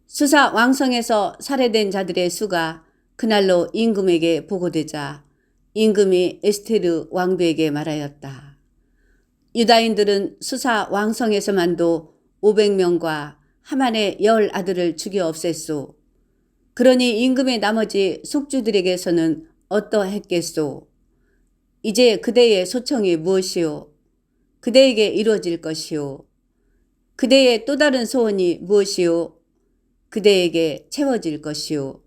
Speaker 1: 수사 왕성에서 살해된 자들의 수가 그날로 임금에게 보고되자 임금이 에스테르 왕비에게 말하였다. 유다인들은 수사 왕성에서만도 500명과 하만의 10 아들을 죽여 없앴소. 그러니 임금의 나머지 속주들에게서는 어떠했겠소? 이제 그대의 소청이 무엇이요? 그대에게 이루어질 것이요? 그대의 또 다른 소원이 무엇이요? 그대에게 채워질 것이요.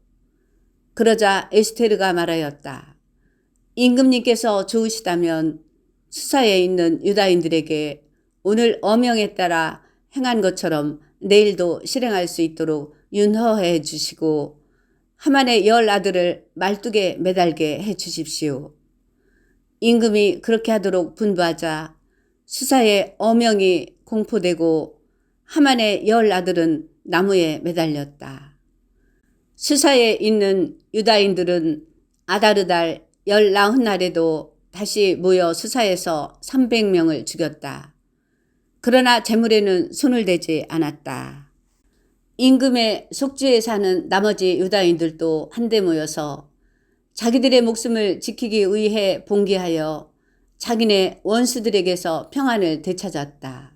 Speaker 1: 그러자 에스테르가 말하였다. 임금님께서 좋으시다면 수사에 있는 유다인들에게 오늘 어명에 따라 행한 것처럼 내일도 실행할 수 있도록 윤허해 주시고 하만의 10 아들을 말뚝에 매달게 해 주십시오. 임금이 그렇게 하도록 분부하자 수사의 어명이 공포되고 하만의 10 아들은 나무에 매달렸다. 수사에 있는 유다인들은 아다르달 19날에도 다시 모여 수사에서 300명을 죽였다. 그러나 재물에는 손을 대지 않았다. 임금의 속주에 사는 나머지 유다인들도 한데 모여서 자기들의 목숨을 지키기 위해 봉기하여 자기네 원수들에게서 평안을 되찾았다.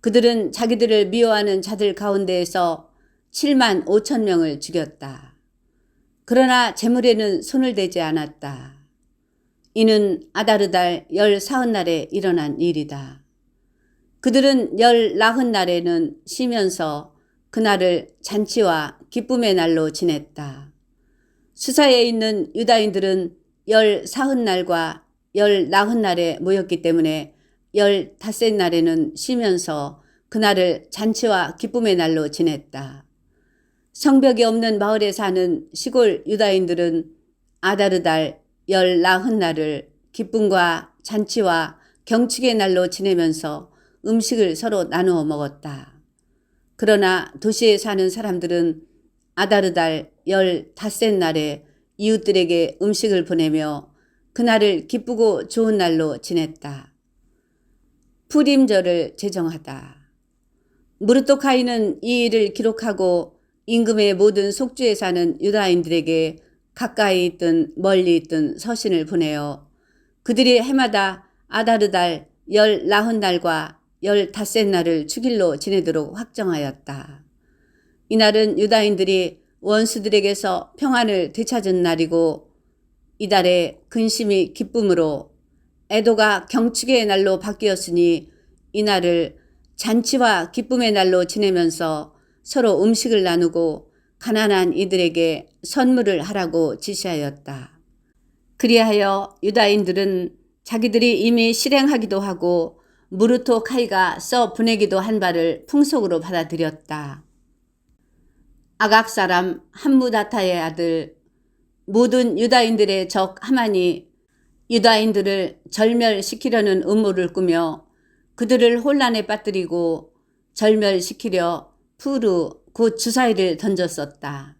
Speaker 1: 그들은 자기들을 미워하는 자들 가운데에서 7만 5천 명을 죽였다. 그러나 재물에는 손을 대지 않았다. 이는 아다르달 14날에 일어난 일이다. 그들은 19날에는 쉬면서 그날을 잔치와 기쁨의 날로 지냈다. 수사에 있는 유다인들은 14날과 19날에 모였기 때문에 15날에는 쉬면서 그날을 잔치와 기쁨의 날로 지냈다. 성벽이 없는 마을에 사는 시골 유다인들은 아다르달 19날을 기쁨과 잔치와 경축의 날로 지내면서 음식을 서로 나누어 먹었다. 그러나 도시에 사는 사람들은 아다르달 15날에 이웃들에게 음식을 보내며 그날을 기쁘고 좋은 날로 지냈다. 푸림절을 제정하다. 무르도카이는 이 일을 기록하고 임금의 모든 속주에 사는 유다인들에게 가까이 있든 멀리 있든 서신을 보내어 그들이 해마다 아다르달 19날과 15날을 축일로 지내도록 확정하였다. 이날은 유다인들이 원수들에게서 평안을 되찾은 날이고 이달에 근심이 기쁨으로 애도가 경축의 날로 바뀌었으니 이날을 잔치와 기쁨의 날로 지내면서 서로 음식을 나누고 가난한 이들에게 선물을 하라고 지시하였다. 그리하여 유다인들은 자기들이 이미 실행하기도 하고 무르토카이가 써 보내기도 한 바를 풍속으로 받아들였다. 아각 사람 함무다타의 아들 모든 유다인들의 적 하만이 유다인들을 절멸시키려는 음모를 꾸며 그들을 혼란에 빠뜨리고 절멸시키려 푸르 곧 주사위를 던졌었다.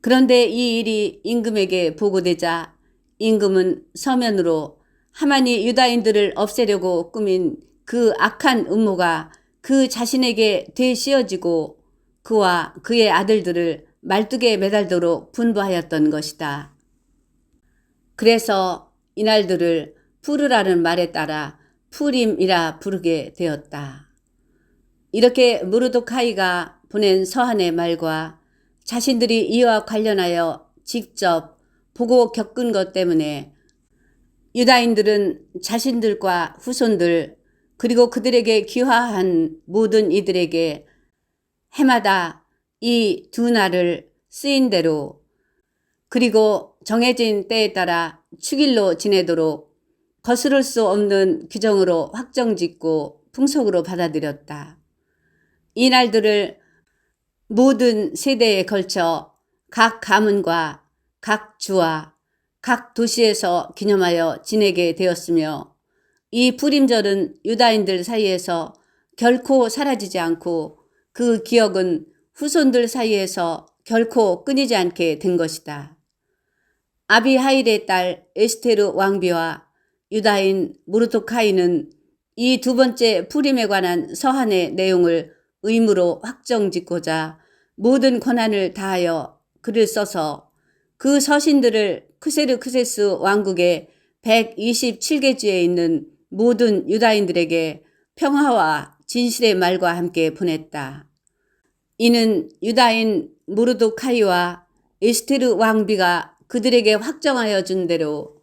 Speaker 1: 그런데 이 일이 임금에게 보고되자 임금은 서면으로 하만이 유다인들을 없애려고 꾸민 그 악한 음모가 그 자신에게 되씌어지고 그와 그의 아들들을 말뚝에 매달도록 분부하였던 것이다. 그래서 이날들을 푸르라는 말에 따라 푸림이라 부르게 되었다. 이렇게 무르도카이가 보낸 서한의 말과 자신들이 이와 관련하여 직접 보고 겪은 것 때문에 유다인들은 자신들과 후손들 그리고 그들에게 귀화한 모든 이들에게 해마다 이 두 날을 쓰인 대로 그리고 정해진 때에 따라 축일로 지내도록 거스를 수 없는 규정으로 확정짓고 풍속으로 받아들였다. 이 날들을 모든 세대에 걸쳐 각 가문과 각 주와 각 도시에서 기념하여 지내게 되었으며 이 푸림절은 유다인들 사이에서 결코 사라지지 않고 그 기억은 후손들 사이에서 결코 끊이지 않게 된 것이다. 아비하일의 딸 에스테르 왕비와 유다인 무르도카이는 이 두 번째 푸림에 관한 서한의 내용을 의무로 확정짓고자 모든 권한을 다하여 글을 써서 그 서신들을 크세르크세스 왕국의 127개 주에 있는 모든 유다인들에게 평화와 진실의 말과 함께 보냈다. 이는 유다인 무르도카이와 에스테르 왕비가 그들에게 확정하여 준 대로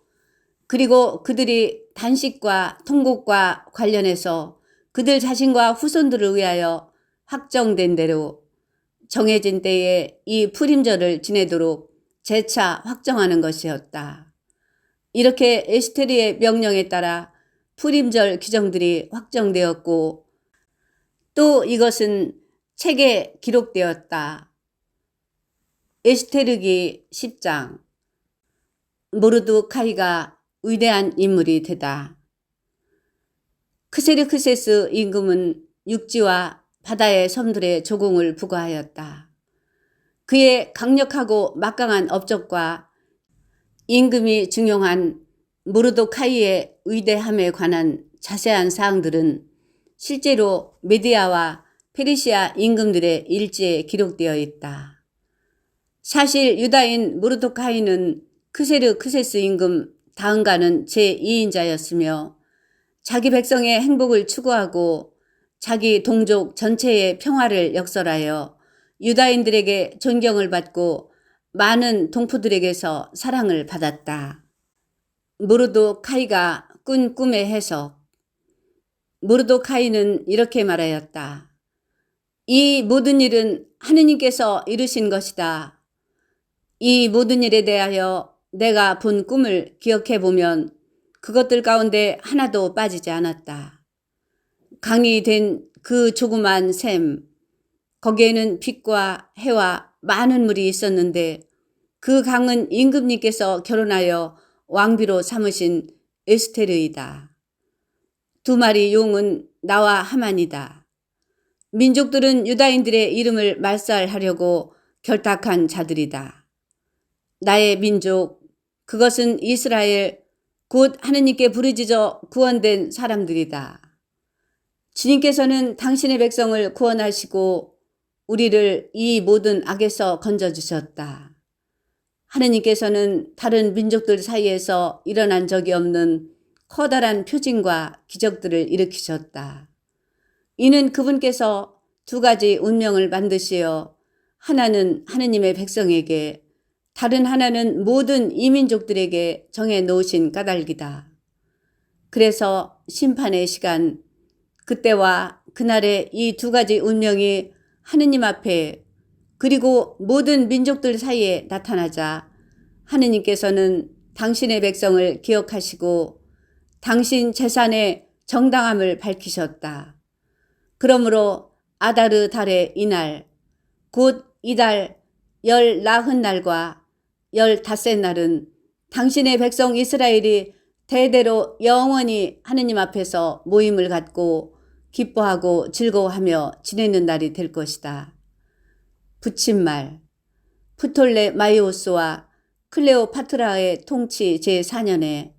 Speaker 1: 그리고 그들이 단식과 통곡과 관련해서 그들 자신과 후손들을 위하여 확정된 대로 정해진 때에 이 푸림절을 지내도록 재차 확정하는 것이었다. 이렇게 에스테르의 명령에 따라 푸림절 규정들이 확정되었고 또 이것은 책에 기록되었다. 에스테르기 10장. 모르드카이가 위대한 인물이 되다. 크세르크세스 임금은 육지와 바다의 섬들의 조공을 부과하였다. 그의 강력하고 막강한 업적과 임금이 중용한 모르도카이의 위대함에 관한 자세한 사항들은 실제로 메디아와 페르시아 임금들의 일지에 기록되어 있다. 사실 유다인 모르도카이는 크세르크세스 임금 다음가는 제2인자였으며 자기 백성의 행복을 추구하고 자기 동족 전체의 평화를 역설하여 유다인들에게 존경을 받고 많은 동포들에게서 사랑을 받았다. 모르도카이가 꾼 꿈의 해석. 모르도카이는 이렇게 말하였다. 이 모든 일은 하느님께서 이루신 것이다. 이 모든 일에 대하여 내가 본 꿈을 기억해 보면 그것들 가운데 하나도 빠지지 않았다. 강이 된 그 조그만 샘, 거기에는 빛과 해와 많은 물이 있었는데 그 강은 임금님께서 결혼하여 왕비로 삼으신 에스테르이다. 두 마리 용은 나와 하만이다. 민족들은 유다인들의 이름을 말살하려고 결탁한 자들이다. 나의 민족, 그것은 이스라엘, 곧 하느님께 부르짖어 구원된 사람들이다. 주님께서는 당신의 백성을 구원하시고 우리를 이 모든 악에서 건져주셨다. 하느님께서는 다른 민족들 사이에서 일어난 적이 없는 커다란 표징과 기적들을 일으키셨다. 이는 그분께서 두 가지 운명을 만드시어 하나는 하느님의 백성에게, 다른 하나는 모든 이민족들에게 정해 놓으신 까닭이다. 그래서 심판의 시간, 그때와 그날의 이 두 가지 운명이 하느님 앞에 그리고 모든 민족들 사이에 나타나자 하느님께서는 당신의 백성을 기억하시고 당신 재산의 정당함을 밝히셨다. 그러므로 아다르 달의 이날, 곧 이달 14날과 15날은 당신의 백성 이스라엘이 대대로 영원히 하느님 앞에서 모임을 갖고 기뻐하고 즐거워하며 지내는 날이 될 것이다. 붙임말. 프톨레마이오스와 클레오파트라의 통치 제4년에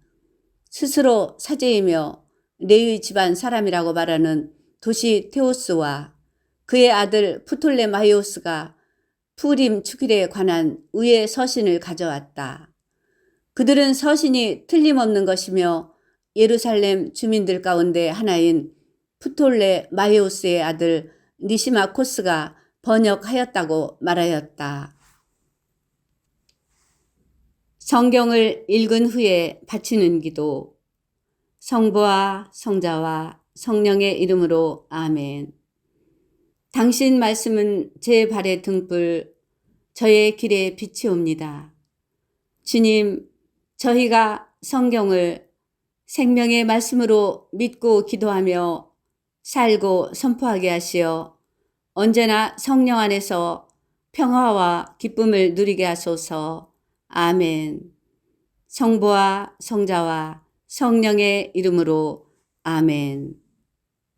Speaker 1: 스스로 사제이며 레위 집안 사람이라고 말하는 도시 테오스와 그의 아들 프톨레마이오스가 푸림 축일에 관한 의의 서신을 가져왔다. 그들은 서신이 틀림없는 것이며 예루살렘 주민들 가운데 하나인 프톨레마이오스의 아들 니시마코스가 번역하였다고 말하였다. 성경을 읽은 후에 바치는 기도. 성부와 성자와 성령의 이름으로 아멘. 당신 말씀은 제 발의 등불, 저의 길에 빛이 옵니다. 주님, 저희가 성경을 생명의 말씀으로 믿고 기도하며 살고 선포하게 하시어 언제나 성령 안에서 평화와 기쁨을 누리게 하소서. 아멘. 성부와 성자와 성령의 이름으로 아멘.